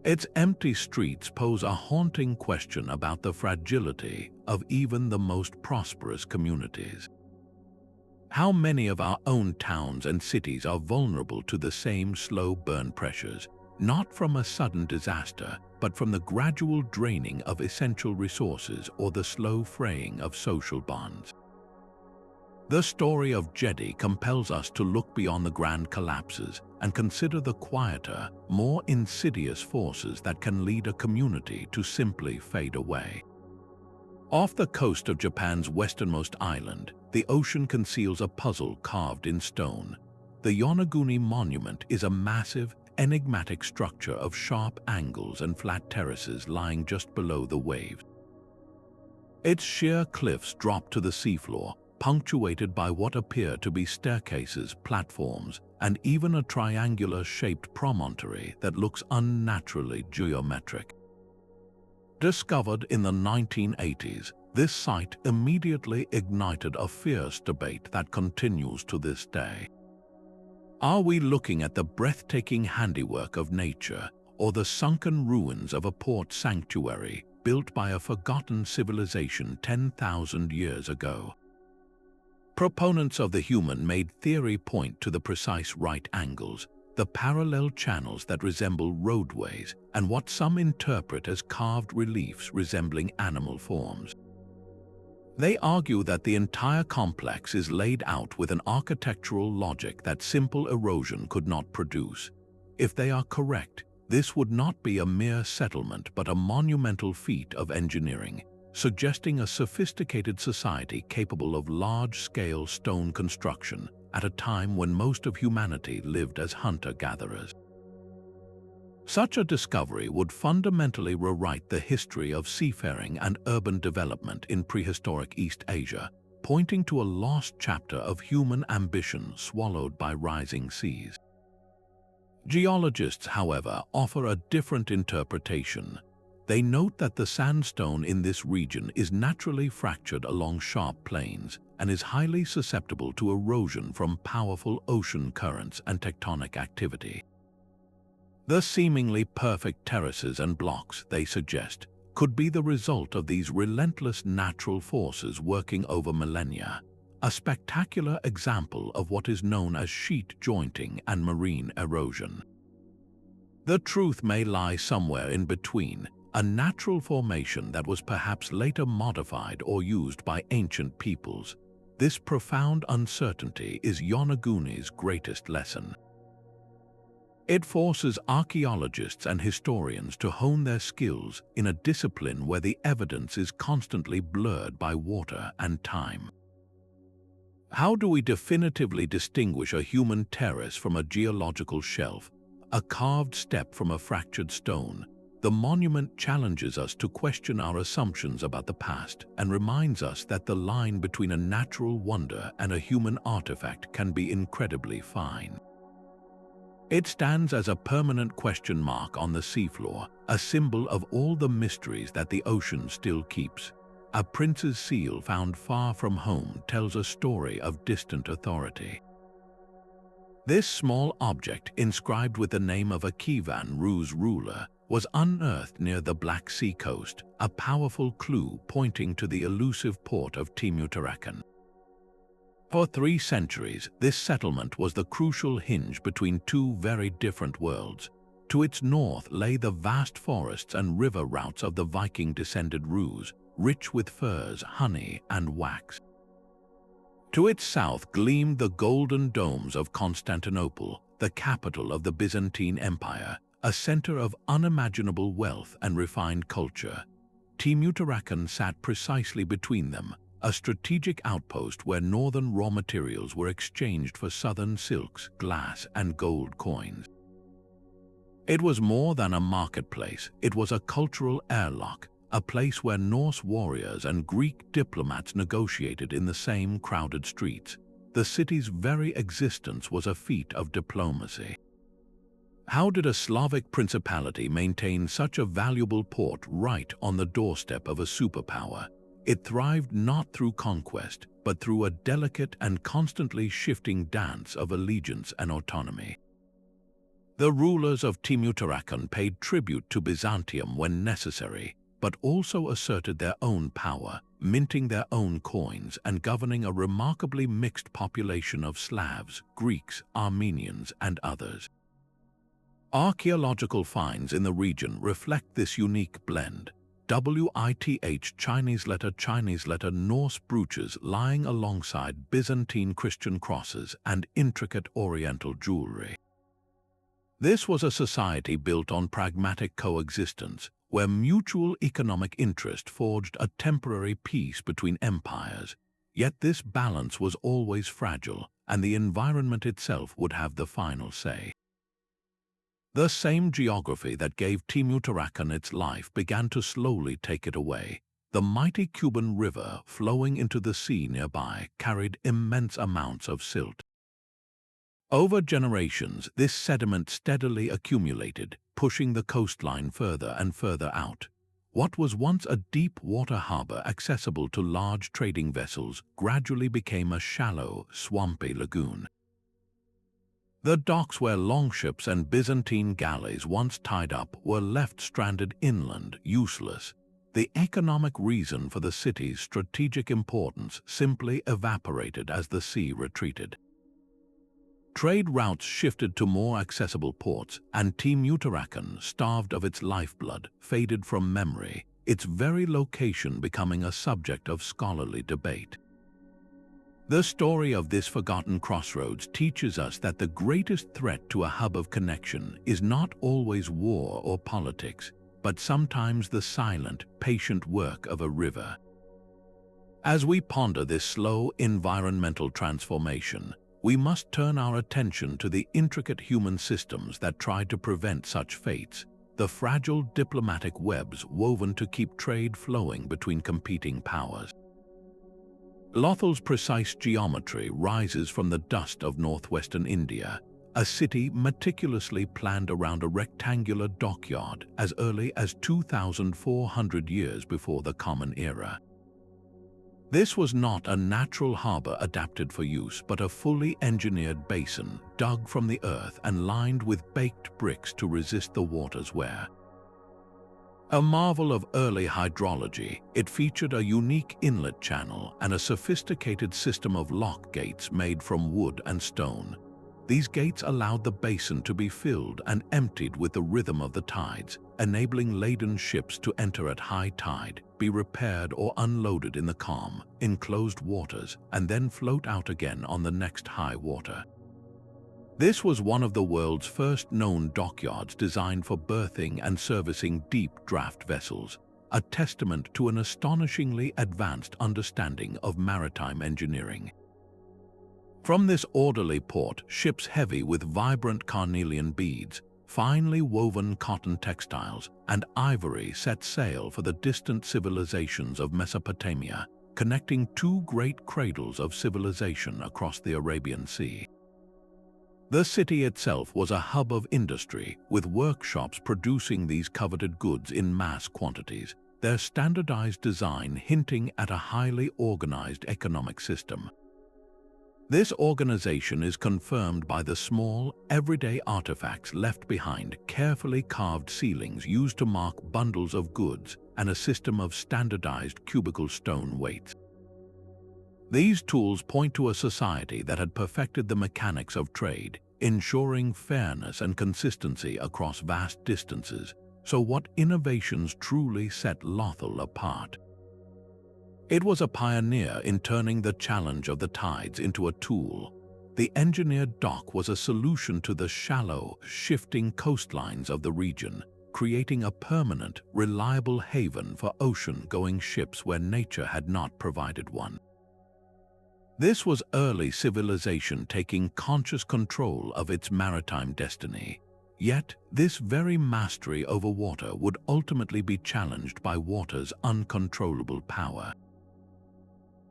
Its empty streets pose a haunting question about the fragility of even the most prosperous communities. How many of our own towns and cities are vulnerable to the same slow burn pressures, not from a sudden disaster, but from the gradual draining of essential resources or the slow fraying of social bonds? The story of Jedi compels us to look beyond the grand collapses and consider the quieter, more insidious forces that can lead a community to simply fade away. Off the coast of Japan's westernmost island, the ocean conceals a puzzle carved in stone. The Yonaguni Monument is a massive, enigmatic structure of sharp angles and flat terraces lying just below the waves. Its sheer cliffs drop to the seafloor, punctuated by what appear to be staircases, platforms, and even a triangular-shaped promontory that looks unnaturally geometric. Discovered in the 1980s, this site immediately ignited a fierce debate that continues to this day. Are we looking at the breathtaking handiwork of nature or the sunken ruins of a port sanctuary built by a forgotten civilization 10,000 years ago? Proponents of the human-made theory point to the precise right angles, the parallel channels that resemble roadways, and what some interpret as carved reliefs resembling animal forms. They argue that the entire complex is laid out with an architectural logic that simple erosion could not produce. If they are correct, this would not be a mere settlement but a monumental feat of engineering, suggesting a sophisticated society capable of large-scale stone construction at a time when most of humanity lived as hunter-gatherers. Such a discovery would fundamentally rewrite the history of seafaring and urban development in prehistoric East Asia, pointing to a lost chapter of human ambition swallowed by rising seas. Geologists, however, offer a different interpretation. They note that the sandstone in this region is naturally fractured along sharp plains and is highly susceptible to erosion from powerful ocean currents and tectonic activity. The seemingly perfect terraces and blocks, they suggest, could be the result of these relentless natural forces working over millennia, a spectacular example of what is known as sheet jointing and marine erosion. The truth may lie somewhere in between, a natural formation that was perhaps later modified or used by ancient peoples. This profound uncertainty is Yonaguni's greatest lesson. It forces archaeologists and historians to hone their skills in a discipline where the evidence is constantly blurred by water and time. How do we definitively distinguish a human terrace from a geological shelf, a carved step from a fractured stone? The monument challenges us to question our assumptions about the past and reminds us that the line between a natural wonder and a human artifact can be incredibly fine. It stands as a permanent question mark on the seafloor, a symbol of all the mysteries that the ocean still keeps. A prince's seal found far from home tells a story of distant authority. This small object, inscribed with the name of a Kievan Rus ruler, was unearthed near the Black Sea coast, a powerful clue pointing to the elusive port of Timutarakon. For 3 centuries, this settlement was the crucial hinge between two very different worlds. To its north lay the vast forests and river routes of the Viking-descended Rus, rich with furs, honey, and wax. To its south gleamed the golden domes of Constantinople, the capital of the Byzantine Empire, a center of unimaginable wealth and refined culture. Timutarakon sat precisely between them, a strategic outpost where northern raw materials were exchanged for southern silks, glass, and gold coins. It was more than a marketplace, it was a cultural airlock, a place where Norse warriors and Greek diplomats negotiated in the same crowded streets. The city's very existence was a feat of diplomacy. How did a Slavic principality maintain such a valuable port right on the doorstep of a superpower? It thrived not through conquest, but through a delicate and constantly shifting dance of allegiance and autonomy. The rulers of Timutarakon paid tribute to Byzantium when necessary, but also asserted their own power, minting their own coins and governing a remarkably mixed population of Slavs, Greeks, Armenians, and others. Archaeological finds in the region reflect this unique blend. WITH Chinese letter Norse brooches lying alongside Byzantine Christian crosses and intricate Oriental jewelry. This was a society built on pragmatic coexistence, where mutual economic interest forged a temporary peace between empires. Yet this balance was always fragile, and the environment itself would have the final say. The same geography that gave Timuttarakan its life began to slowly take it away. The mighty Cuban River flowing into the sea nearby carried immense amounts of silt. Over generations, this sediment steadily accumulated, pushing the coastline further and further out. What was once a deep water harbor accessible to large trading vessels gradually became a shallow, swampy lagoon. The docks where longships and Byzantine galleys once tied up were left stranded inland, useless. The economic reason for the city's strategic importance simply evaporated as the sea retreated. Trade routes shifted to more accessible ports, and Timuttarakan, starved of its lifeblood, faded from memory, its very location becoming a subject of scholarly debate. The story of this forgotten crossroads teaches us that the greatest threat to a hub of connection is not always war or politics, but sometimes the silent, patient work of a river. As we ponder this slow environmental transformation, we must turn our attention to the intricate human systems that try to prevent such fates, the fragile diplomatic webs woven to keep trade flowing between competing powers. Lothal's precise geometry rises from the dust of northwestern India, a city meticulously planned around a rectangular dockyard as early as 2,400 years before the Common Era. This was not a natural harbor adapted for use, but a fully engineered basin dug from the earth and lined with baked bricks to resist the water's wear. A marvel of early hydrology, it featured a unique inlet channel and a sophisticated system of lock gates made from wood and stone. These gates allowed the basin to be filled and emptied with the rhythm of the tides, enabling laden ships to enter at high tide, be repaired or unloaded in the calm, enclosed waters, and then float out again on the next high water. This was one of the world's first known dockyards designed for berthing and servicing deep draft vessels, a testament to an astonishingly advanced understanding of maritime engineering. From this orderly port, ships heavy with vibrant carnelian beads, finely woven cotton textiles, and ivory set sail for the distant civilizations of Mesopotamia, connecting two great cradles of civilization across the Arabian Sea. The city itself was a hub of industry, with workshops producing these coveted goods in mass quantities, their standardized design hinting at a highly organized economic system. This organization is confirmed by the small, everyday artifacts left behind, carefully carved ceilings used to mark bundles of goods, and a system of standardized cubical stone weights. These tools point to a society that had perfected the mechanics of trade, ensuring fairness and consistency across vast distances. So what innovations truly set Lothal apart? It was a pioneer in turning the challenge of the tides into a tool. The engineered dock was a solution to the shallow, shifting coastlines of the region, creating a permanent, reliable haven for ocean-going ships where nature had not provided one. This was early civilization taking conscious control of its maritime destiny. Yet, this very mastery over water would ultimately be challenged by water's uncontrollable power.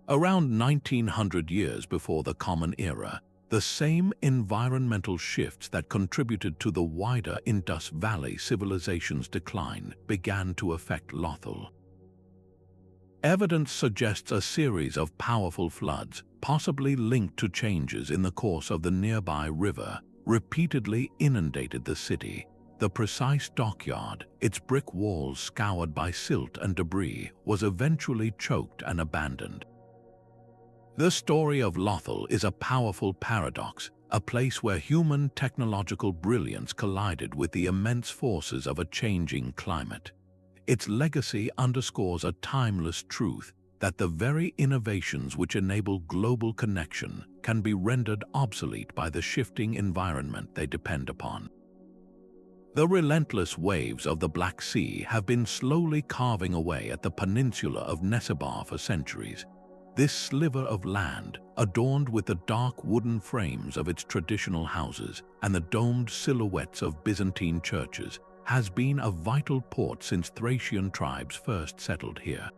Around 1900 years before the Common Era, the same environmental shifts that contributed to the wider Indus Valley civilization's decline began to affect Lothal. Evidence suggests a series of powerful floods, possibly linked to changes in the course of the nearby river, repeatedly inundated the city. The precise dockyard, its brick walls scoured by silt and debris, was eventually choked and abandoned. The story of Lothal is a powerful paradox, a place where human technological brilliance collided with the immense forces of a changing climate. its legacy underscores a timeless truth that the very innovations which enable global connection can be rendered obsolete by the shifting environment they depend upon. The relentless waves of the Black Sea have been slowly carving away at the peninsula of Nesebar for centuries. This sliver of land, adorned with the dark wooden frames of its traditional houses and the domed silhouettes of Byzantine churches, has been a vital port since Thracian tribes first settled here.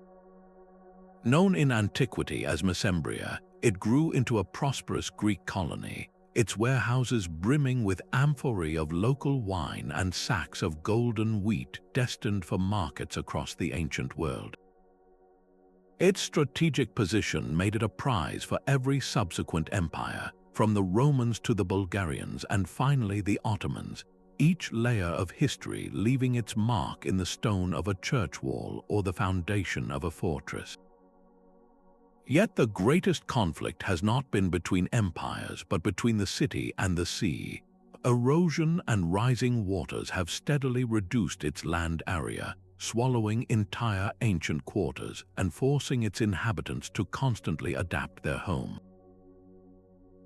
Known in antiquity as Mesembria, it grew into a prosperous Greek colony, its warehouses brimming with amphorae of local wine and sacks of golden wheat destined for markets across the ancient world. Its strategic position made it a prize for every subsequent empire, from the Romans to the Bulgarians and finally the Ottomans, each layer of history leaving its mark in the stone of a church wall or the foundation of a fortress. Yet the greatest conflict has not been between empires but between the city and the sea. Erosion and rising waters have steadily reduced its land area, swallowing entire ancient quarters and forcing its inhabitants to constantly adapt their home.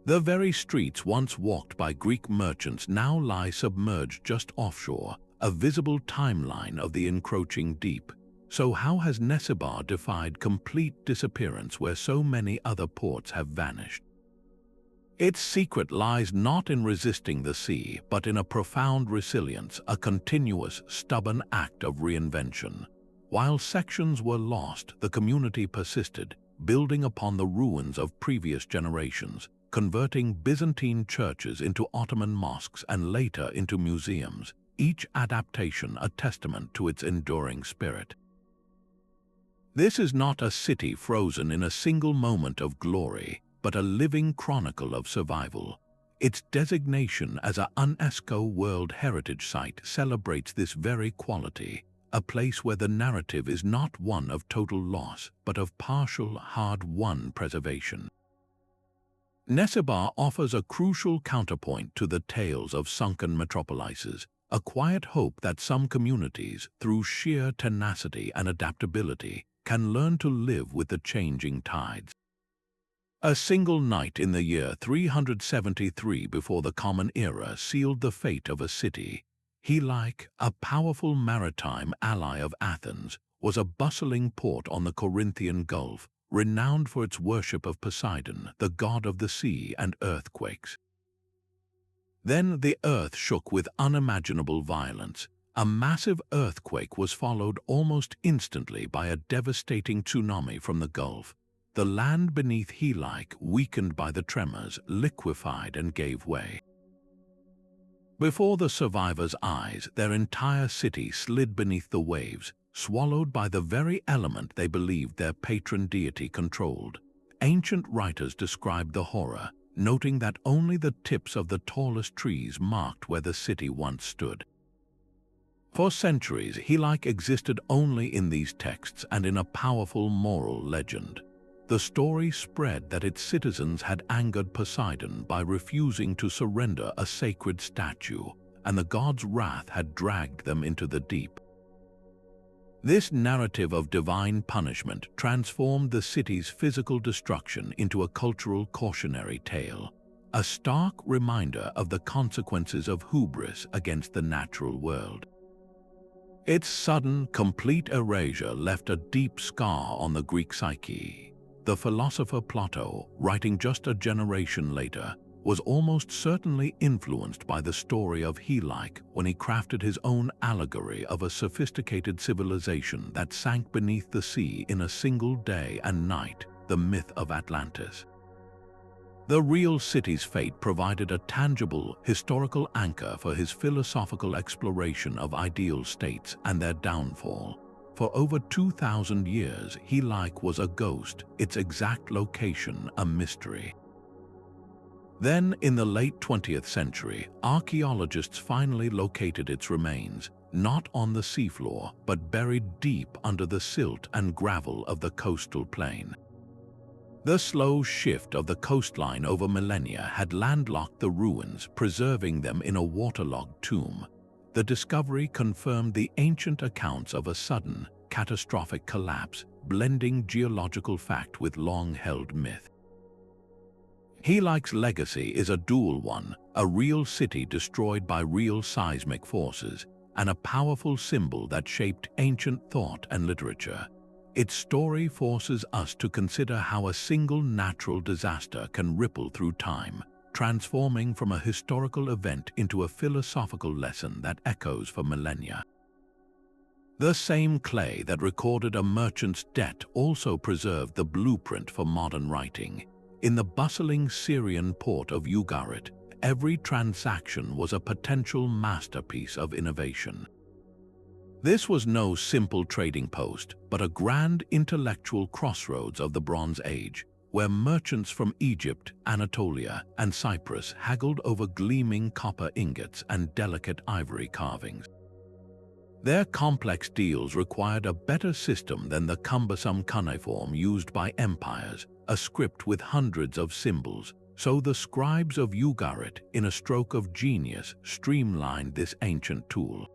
The very streets once walked by Greek merchants now lie submerged just offshore, a visible timeline of the encroaching deep. So how has Nesebar defied complete disappearance where so many other ports have vanished? Its secret lies not in resisting the sea, but in a profound resilience, a continuous, stubborn act of reinvention. While sections were lost, the community persisted, building upon the ruins of previous generations, converting Byzantine churches into Ottoman mosques and later into museums, each adaptation a testament to its enduring spirit. This is not a city frozen in a single moment of glory, but a living chronicle of survival. Its designation as a UNESCO World Heritage Site celebrates this very quality, a place where the narrative is not one of total loss, but of partial, hard-won preservation. Nesebar offers a crucial counterpoint to the tales of sunken metropolises, a quiet hope that some communities, through sheer tenacity and adaptability, can learn to live with the changing tides. A single night in the year 373 before the Common Era sealed the fate of a city. Helike, a powerful maritime ally of Athens, was a bustling port on the Corinthian Gulf, renowned for its worship of Poseidon, the god of the sea and earthquakes. Then the earth shook with unimaginable violence. A massive earthquake was followed almost instantly by a devastating tsunami from the Gulf. The land beneath Helike, weakened by the tremors, liquefied and gave way. Before the survivors' eyes, their entire city slid beneath the waves, swallowed by the very element they believed their patron deity controlled. Ancient writers described the horror, noting that only the tips of the tallest trees marked where the city once stood. For centuries, Helike existed only in these texts and in a powerful moral legend. The story spread that its citizens had angered Poseidon by refusing to surrender a sacred statue, and the god's wrath had dragged them into the deep. This narrative of divine punishment transformed the city's physical destruction into a cultural cautionary tale, a stark reminder of the consequences of hubris against the natural world. Its sudden, complete erasure left a deep scar on the Greek psyche. The philosopher Plato, writing just a generation later, was almost certainly influenced by the story of Helike when he crafted his own allegory of a sophisticated civilization that sank beneath the sea in a single day and night, the myth of Atlantis. The real city's fate provided a tangible, historical anchor for his philosophical exploration of ideal states and their downfall. For over 2,000 years, Helike was a ghost, its exact location a mystery. Then, in the late 20th century, archaeologists finally located its remains, not on the seafloor, but buried deep under the silt and gravel of the coastal plain. The slow shift of the coastline over millennia had landlocked the ruins, preserving them in a waterlogged tomb. The discovery confirmed the ancient accounts of a sudden, catastrophic collapse, blending geological fact with long-held myth. Helic's legacy is a dual one, a real city destroyed by real seismic forces, and a powerful symbol that shaped ancient thought and literature. Its story forces us to consider how a single natural disaster can ripple through time, transforming from a historical event into a philosophical lesson that echoes for millennia. The same clay that recorded a merchant's debt also preserved the blueprint for modern writing. In the bustling Syrian port of Ugarit, every transaction was a potential masterpiece of innovation. This was no simple trading post, but a grand intellectual crossroads of the Bronze Age, where merchants from Egypt, Anatolia, and Cyprus haggled over gleaming copper ingots and delicate ivory carvings. Their complex deals required a better system than the cumbersome cuneiform used by empires, a script with hundreds of symbols, so the scribes of Ugarit, in a stroke of genius, streamlined this ancient tool.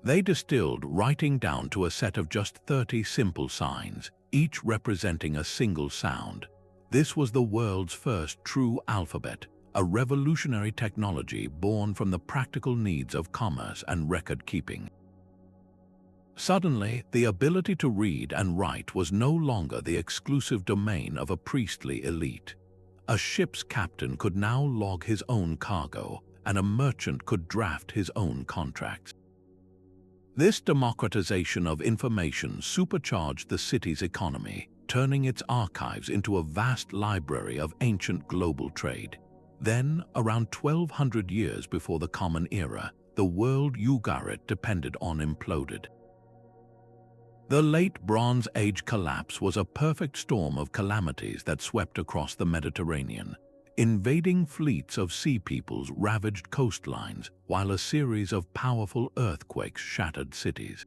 They distilled writing down to a set of just 30 simple signs, each representing a single sound. This was the world's first true alphabet, a revolutionary technology born from the practical needs of commerce and record-keeping. Suddenly, the ability to read and write was no longer the exclusive domain of a priestly elite. A ship's captain could now log his own cargo, and a merchant could draft his own contracts. This democratization of information supercharged the city's economy, turning its archives into a vast library of ancient global trade. Then, around 1200 years before the Common Era, the world Ugarit depended on imploded. The late Bronze Age collapse was a perfect storm of calamities that swept across the Mediterranean. Invading fleets of sea peoples ravaged coastlines, while a series of powerful earthquakes shattered cities.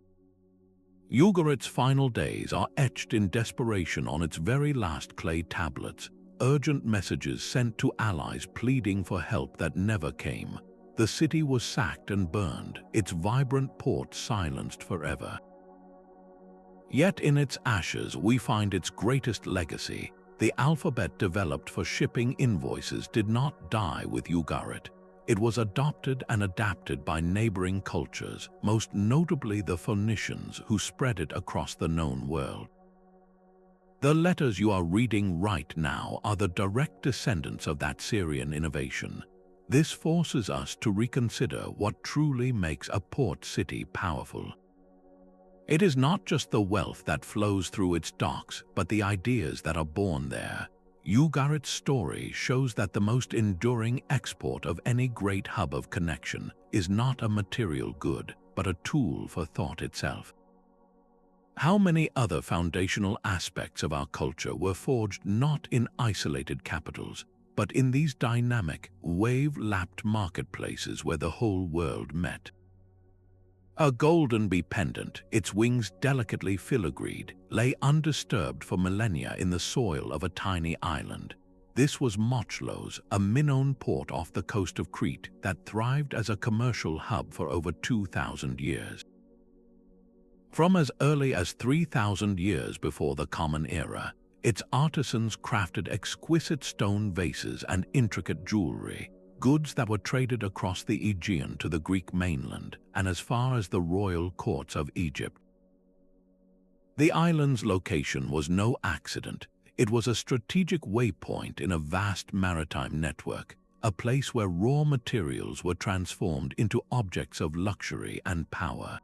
Ugarit's final days are etched in desperation on its very last clay tablets, urgent messages sent to allies pleading for help that never came. The city was sacked and burned, its vibrant port silenced forever. Yet in its ashes we find its greatest legacy. The alphabet developed for shipping invoices did not die with Ugarit. It was adopted and adapted by neighboring cultures, most notably the Phoenicians, who spread it across the known world. The letters you are reading right now are the direct descendants of that Syrian innovation. This forces us to reconsider what truly makes a port city powerful. It is not just the wealth that flows through its docks, but the ideas that are born there. Ugarit's story shows that the most enduring export of any great hub of connection is not a material good, but a tool for thought itself. How many other foundational aspects of our culture were forged not in isolated capitals, but in these dynamic, wave-lapped marketplaces where the whole world met? A golden bee pendant, its wings delicately filigreed, lay undisturbed for millennia in the soil of a tiny island. This was Mochlos, a Minoan port off the coast of Crete that thrived as a commercial hub for over 2,000 years. From as early as 3,000 years before the Common Era, its artisans crafted exquisite stone vases and intricate jewelry, goods that were traded across the Aegean to the Greek mainland and as far as the royal courts of Egypt. The island's location was no accident. It was a strategic waypoint in a vast maritime network, a place where raw materials were transformed into objects of luxury and power.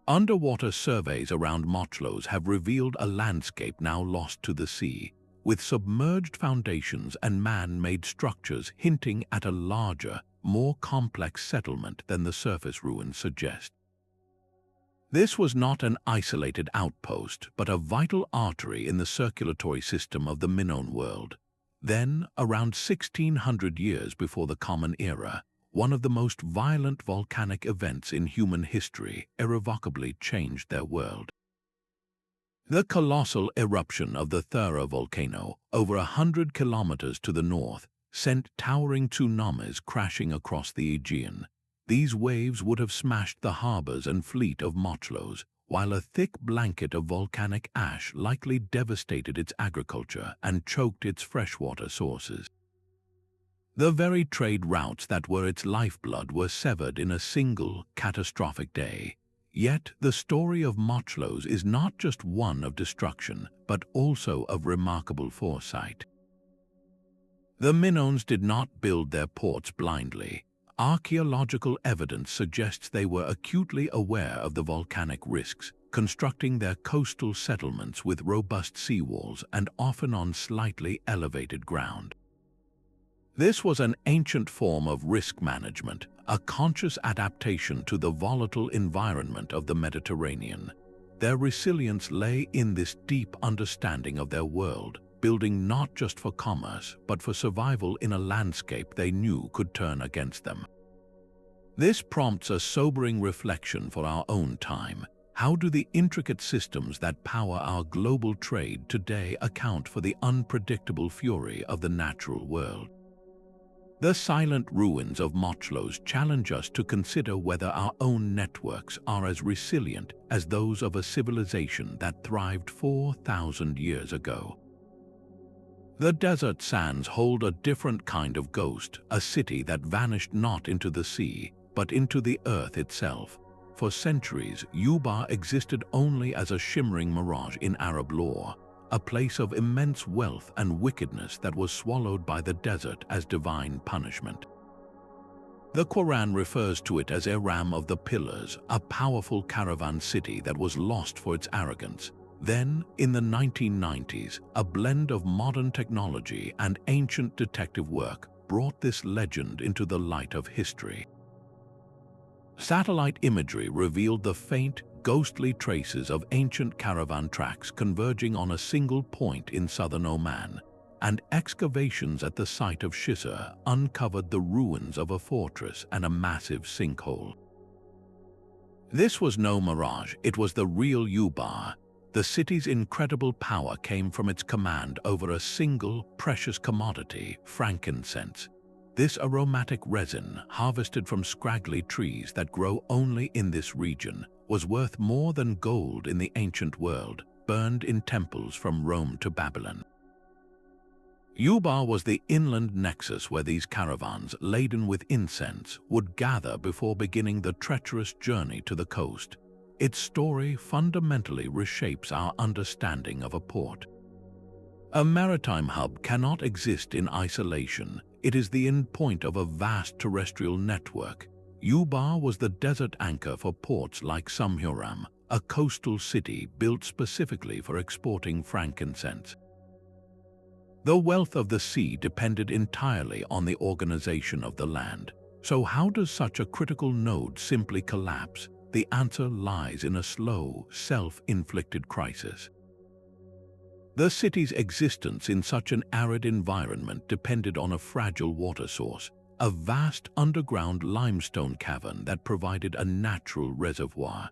Underwater surveys around Mochlos have revealed a landscape now lost to the sea, with submerged foundations and man-made structures hinting at a larger, more complex settlement than the surface ruins suggest. This was not an isolated outpost, but a vital artery in the circulatory system of the Minoan world. Then, around 1600 years before the Common Era, one of the most violent volcanic events in human history irrevocably changed their world. The colossal eruption of the Thera volcano, over 100 kilometers to the north, sent towering tsunamis crashing across the Aegean. these waves would have smashed the harbors and fleet of Mochlos, while a thick blanket of volcanic ash likely devastated its agriculture and choked its freshwater sources. The very trade routes that were its lifeblood were severed in a single, catastrophic day. Yet the story of Mochlos is not just one of destruction, but also of remarkable foresight. The Minoans did not build their ports blindly. Archaeological evidence suggests they were acutely aware of the volcanic risks, constructing their coastal settlements with robust seawalls and often on slightly elevated ground. This was an ancient form of risk management, a conscious adaptation to the volatile environment of the Mediterranean. Their resilience lay in this deep understanding of their world, building not just for commerce, but for survival in a landscape they knew could turn against them. This prompts a sobering reflection for our own time. How do the intricate systems that power our global trade today account for the unpredictable fury of the natural world? The silent ruins of Mochlos challenge us to consider whether our own networks are as resilient as those of a civilization that thrived 4,000 years ago. The desert sands hold a different kind of ghost, a city that vanished not into the sea, but into the earth itself. For centuries, Yuba existed only as a shimmering mirage in Arab lore, a place of immense wealth and wickedness that was swallowed by the desert as divine punishment. The Quran refers to it as Aram of the Pillars, a powerful caravan city that was lost for its arrogance. Then, in the 1990s, a blend of modern technology and ancient detective work brought this legend into the light of history. Satellite imagery revealed the faint, ghostly traces of ancient caravan tracks converging on a single point in southern Oman, and excavations at the site of Shisar uncovered the ruins of a fortress and a massive sinkhole. This was no mirage, it was the real Yuba. The city's incredible power came from its command over a single, precious commodity, frankincense. This aromatic resin, harvested from scraggly trees that grow only in this region, was worth more than gold in the ancient world, burned in temples from Rome to Babylon. Yuba was the inland nexus where these caravans, laden with incense, would gather before beginning the treacherous journey to the coast. Its story fundamentally reshapes our understanding of a port. A maritime hub cannot exist in isolation. It is the endpoint of a vast terrestrial network. Yuba was the desert anchor for ports like Submerged, a coastal city built specifically for exporting frankincense. The wealth of the sea depended entirely on the organization of the land. So how does such a critical node simply collapse? The answer lies in a slow, self-inflicted crisis. The city's existence in such an arid environment depended on a fragile water source, a vast underground limestone cavern that provided a natural reservoir.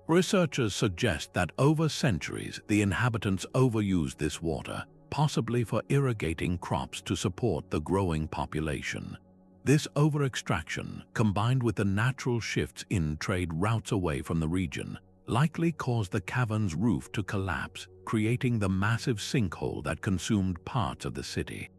Researchers suggest that over centuries, the inhabitants overused this water, possibly for irrigating crops to support the growing population. This over-extraction, combined with the natural shifts in trade routes away from the region, likely caused the cavern's roof to collapse, creating the massive sinkhole that consumed parts of the city.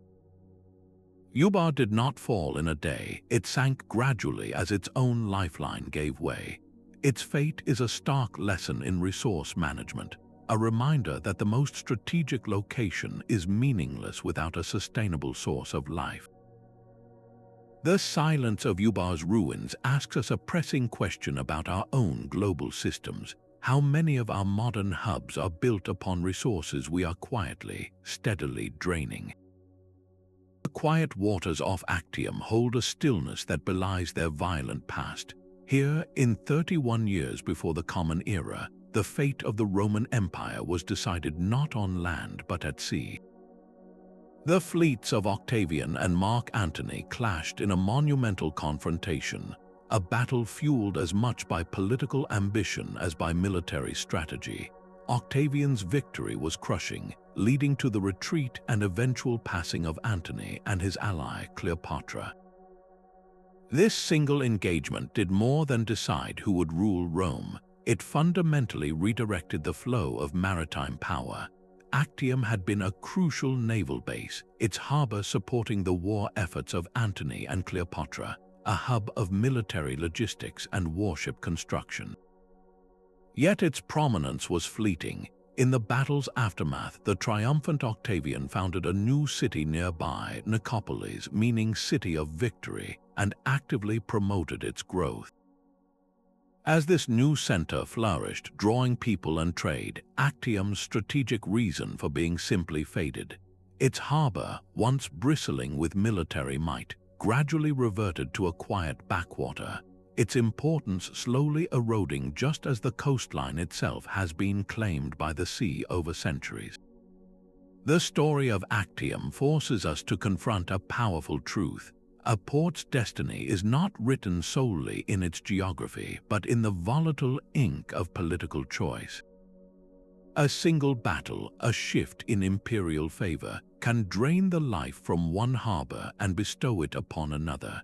Yuba did not fall in a day. It sank gradually as its own lifeline gave way. Its fate is a stark lesson in resource management, a reminder that the most strategic location is meaningless without a sustainable source of life. The silence of Yuba's ruins asks us a pressing question about our own global systems. How many of our modern hubs are built upon resources we are quietly, steadily draining? The quiet waters off Actium hold a stillness that belies their violent past. Here, in 31 years before the Common Era, the fate of the Roman Empire was decided not on land but at sea. The fleets of Octavian and Mark Antony clashed in a monumental confrontation, a battle fueled as much by political ambition as by military strategy. Octavian's victory was crushing, leading to the retreat and eventual passing of Antony and his ally Cleopatra. This single engagement did more than decide who would rule Rome. It fundamentally redirected the flow of maritime power. Actium had been a crucial naval base, its harbor supporting the war efforts of Antony and Cleopatra, a hub of military logistics and warship construction. Yet its prominence was fleeting. In the battle's aftermath, the triumphant Octavian founded a new city nearby, Nicopolis, meaning city of victory, and actively promoted its growth. As this new center flourished, drawing people and trade, Actium's strategic reason for being simply faded. Its harbor, once bristling with military might, gradually reverted to a quiet backwater, its importance slowly eroding just as the coastline itself has been claimed by the sea over centuries. The story of Actium forces us to confront a powerful truth. A port's destiny is not written solely in its geography, but in the volatile ink of political choice. A single battle, a shift in imperial favor, can drain the life from one harbor and bestow it upon another.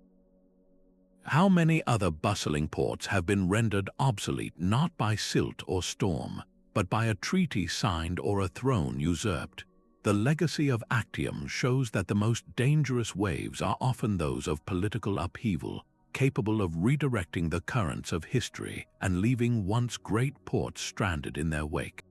How many other bustling ports have been rendered obsolete not by silt or storm, but by a treaty signed or a throne usurped? The legacy of Actium shows that the most dangerous waves are often those of political upheaval, capable of redirecting the currents of history and leaving once great ports stranded in their wake.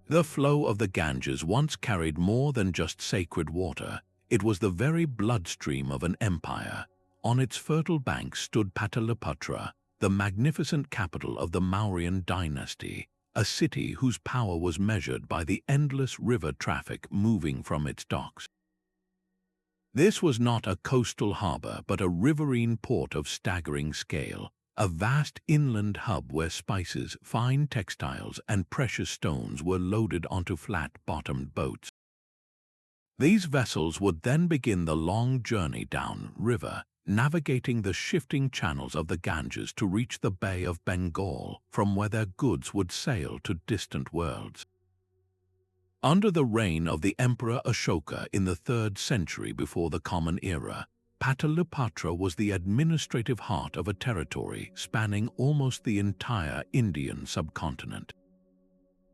The flow of the Ganges once carried more than just sacred water. It was the very bloodstream of an empire. On its fertile banks stood Pavlopetri, the magnificent capital of the Mauryan dynasty, a city whose power was measured by the endless river traffic moving from its docks. This was not a coastal harbor but a riverine port of staggering scale, a vast inland hub where spices, fine textiles, and precious stones were loaded onto flat-bottomed boats. These vessels would then begin the long journey down river, navigating the shifting channels of the Ganges to reach the Bay of Bengal, from where their goods would sail to distant worlds. Under the reign of the Emperor Ashoka in the 3rd century before the Common Era, Pavlopetri was the administrative heart of a territory spanning almost the entire Indian subcontinent.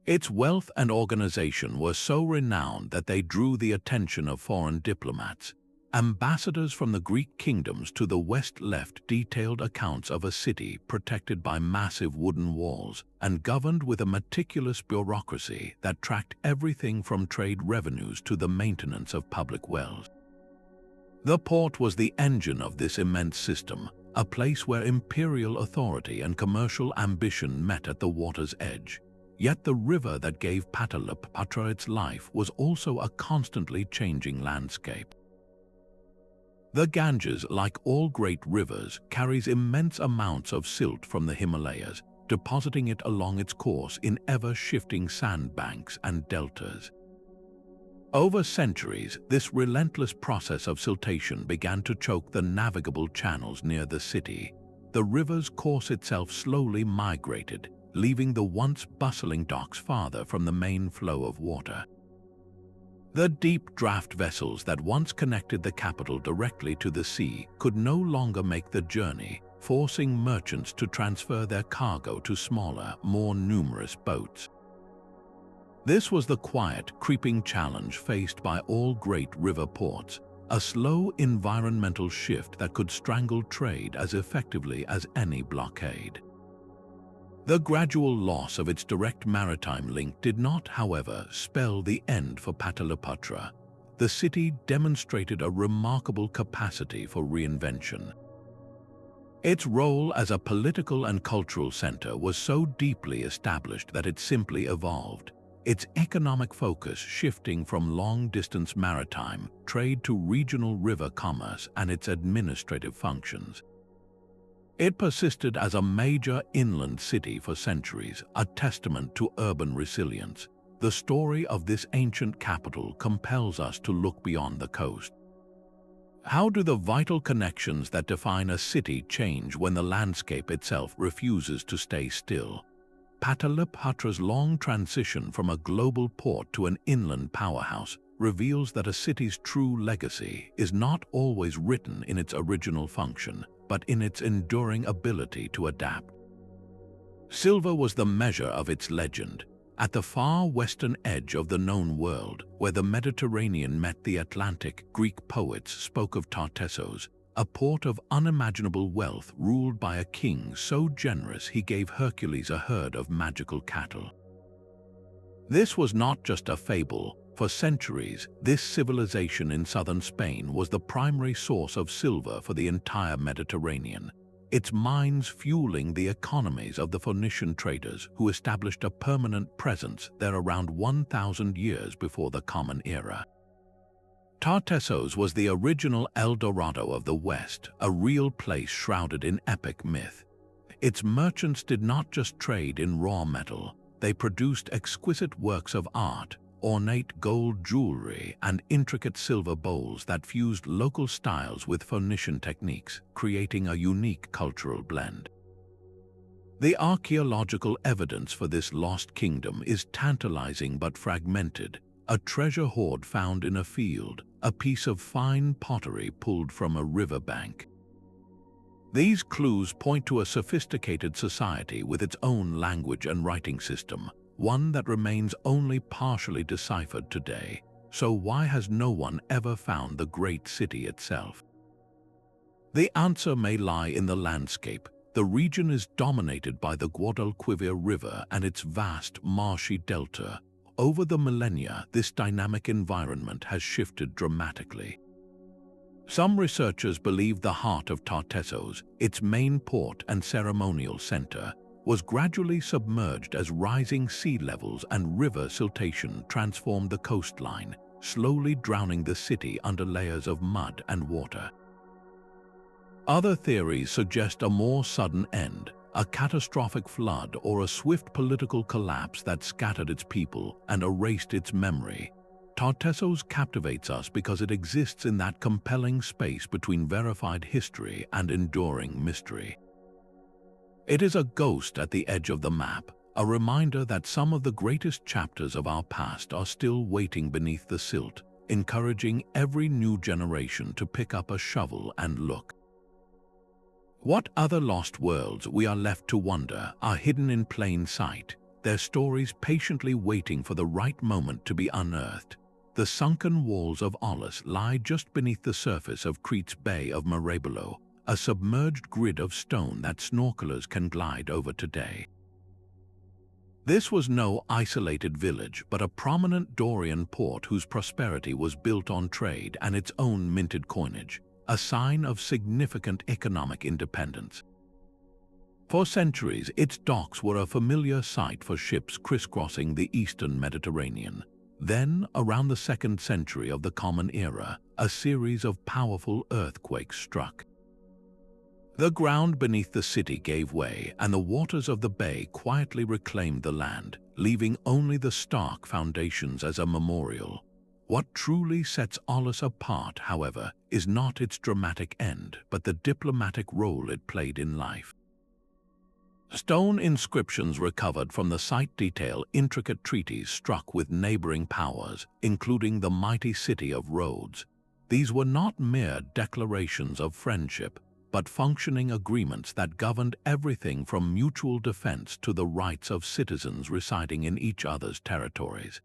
Its wealth and organization were so renowned that they drew the attention of foreign diplomats. Ambassadors from the Greek kingdoms to the west left detailed accounts of a city protected by massive wooden walls and governed with a meticulous bureaucracy that tracked everything from trade revenues to the maintenance of public wells. The port was the engine of this immense system, a place where imperial authority and commercial ambition met at the water's edge. Yet the river that gave Pavlopetri its life was also a constantly changing landscape. The Ganges, like all great rivers, carries immense amounts of silt from the Himalayas, depositing it along its course in ever-shifting sandbanks and deltas. Over centuries, this relentless process of siltation began to choke the navigable channels near the city. The river's course itself slowly migrated, leaving the once bustling docks farther from the main flow of water. The deep draft vessels that once connected the capital directly to the sea could no longer make the journey, forcing merchants to transfer their cargo to smaller, more numerous boats. This was the quiet, creeping challenge faced by all great river ports, a slow environmental shift that could strangle trade as effectively as any blockade. The gradual loss of its direct maritime link did not, however, spell the end for Pavlopetri. The city demonstrated a remarkable capacity for reinvention. Its role as a political and cultural center was so deeply established that it simply evolved, its economic focus shifting from long-distance maritime trade to regional river commerce and its administrative functions. It persisted as a major inland city for centuries, a testament to urban resilience. The story of this ancient capital compels us to look beyond the coast. How do the vital connections that define a city change when the landscape itself refuses to stay still? Pavlopetri's long transition from a global port to an inland powerhouse reveals that a city's true legacy is not always written in its original function, but in its enduring ability to adapt. Silver was the measure of its legend. At the far western edge of the known world, where the Mediterranean met the Atlantic, Greek poets spoke of Tartessos, a port of unimaginable wealth ruled by a king so generous he gave Hercules a herd of magical cattle. This was not just a fable. For centuries, this civilization in southern Spain was the primary source of silver for the entire Mediterranean, its mines fueling the economies of the Phoenician traders who established a permanent presence there around 1,000 years before the Common Era. Tartessos was the original El Dorado of the West, a real place shrouded in epic myth. Its merchants did not just trade in raw metal, they produced exquisite works of art, ornate gold jewelry, and intricate silver bowls that fused local styles with Phoenician techniques, creating a unique cultural blend. The archaeological evidence for this lost kingdom is tantalizing but fragmented. A treasure hoard found in a field, a piece of fine pottery pulled from a riverbank. These clues point to a sophisticated society with its own language and writing system, one that remains only partially deciphered today. So why has no one ever found the great city itself? The answer may lie in the landscape. The region is dominated by the Guadalquivir River and its vast marshy delta. Over the millennia, this dynamic environment has shifted dramatically. Some researchers believe the heart of Tartessos, its main port and ceremonial center, was gradually submerged as rising sea levels and river siltation transformed the coastline, slowly drowning the city under layers of mud and water. Other theories suggest a more sudden end, a catastrophic flood or a swift political collapse that scattered its people and erased its memory. Tartessos captivates us because it exists in that compelling space between verified history and enduring mystery. It is a ghost at the edge of the map, a reminder that some of the greatest chapters of our past are still waiting beneath the silt, encouraging every new generation to pick up a shovel and look. What other lost worlds, we are left to wonder, are hidden in plain sight, their stories patiently waiting for the right moment to be unearthed? The sunken walls of Aulis lie just beneath the surface of Crete's Bay of Mahabalipuram, a submerged grid of stone that snorkelers can glide over today. This was no isolated village, but a prominent Dorian port whose prosperity was built on trade and its own minted coinage, a sign of significant economic independence. For centuries, its docks were a familiar sight for ships crisscrossing the eastern Mediterranean. Then, around the 2nd century of the Common Era, a series of powerful earthquakes struck. The ground beneath the city gave way, and the waters of the bay quietly reclaimed the land, leaving only the stark foundations as a memorial. What truly sets Aulis apart, however, is not its dramatic end, but the diplomatic role it played in life. Stone inscriptions recovered from the site detail intricate treaties struck with neighboring powers, including the mighty city of Rhodes. These were not mere declarations of friendship, but functioning agreements that governed everything from mutual defense to the rights of citizens residing in each other's territories.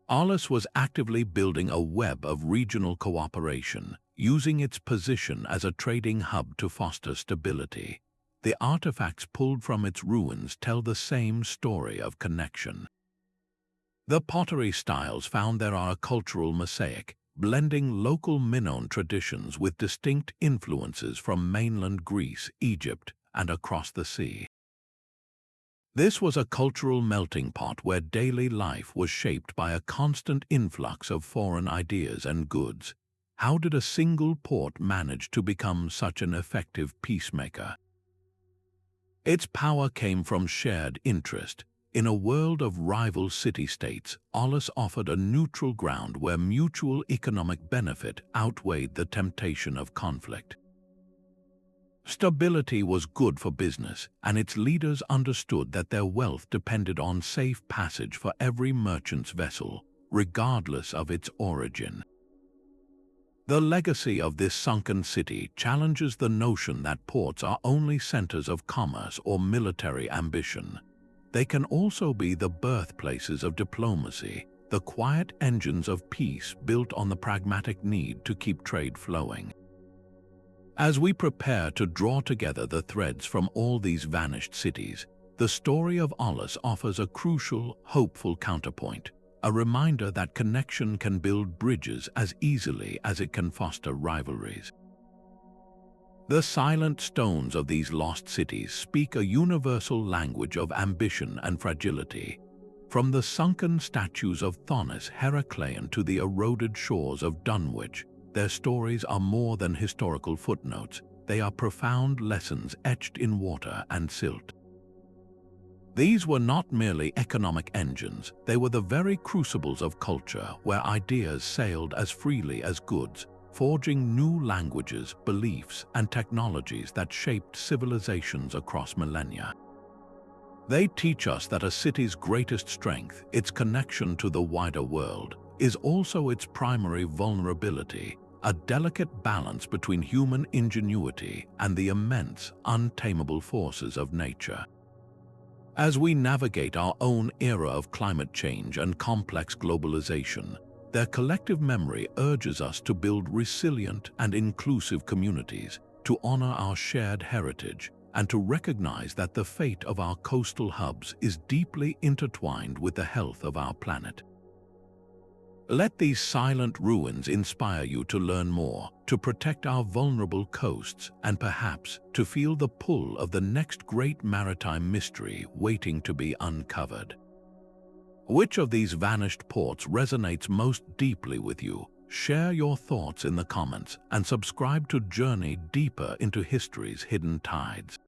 Aulis was actively building a web of regional cooperation, using its position as a trading hub to foster stability. The artifacts pulled from its ruins tell the same story of connection. The pottery styles found there are a cultural mosaic, blending local Minoan traditions with distinct influences from mainland Greece, Egypt, and across the sea. This was a cultural melting pot where daily life was shaped by a constant influx of foreign ideas and goods. How did a single port manage to become such an effective peacemaker? Its power came from shared interest. In a world of rival city-states, Aulis offered a neutral ground where mutual economic benefit outweighed the temptation of conflict. Stability was good for business, and its leaders understood that their wealth depended on safe passage for every merchant's vessel. regardless of its origin. The legacy of this sunken city challenges the notion that ports are only centers of commerce or military ambition. They can also be the birthplaces of diplomacy, the quiet engines of peace built on the pragmatic need to keep trade flowing. As we prepare to draw together the threads from all these vanished cities, the story of Aulis offers a crucial, hopeful counterpoint, a reminder that connection can build bridges as easily as it can foster rivalries. The silent stones of these lost cities speak a universal language of ambition and fragility. From the sunken statues of Thonis Heracleion to the eroded shores of Dunwich, their stories are more than historical footnotes. They are profound lessons etched in water and silt. These were not merely economic engines, they were the very crucibles of culture where ideas sailed as freely as goods, forging new languages, beliefs, and technologies that shaped civilizations across millennia. They teach us that a city's greatest strength, its connection to the wider world, is also its primary vulnerability, a delicate balance between human ingenuity and the immense, untamable forces of nature. As we navigate our own era of climate change and complex globalization, their collective memory urges us to build resilient and inclusive communities, to honor our shared heritage, and to recognize that the fate of our coastal hubs is deeply intertwined with the health of our planet. Let these silent ruins inspire you to learn more, to protect our vulnerable coasts, and perhaps to feel the pull of the next great maritime mystery waiting to be uncovered. Which of these vanished ports resonates most deeply with you? Share your thoughts in the comments and subscribe to journey deeper into history's hidden tides.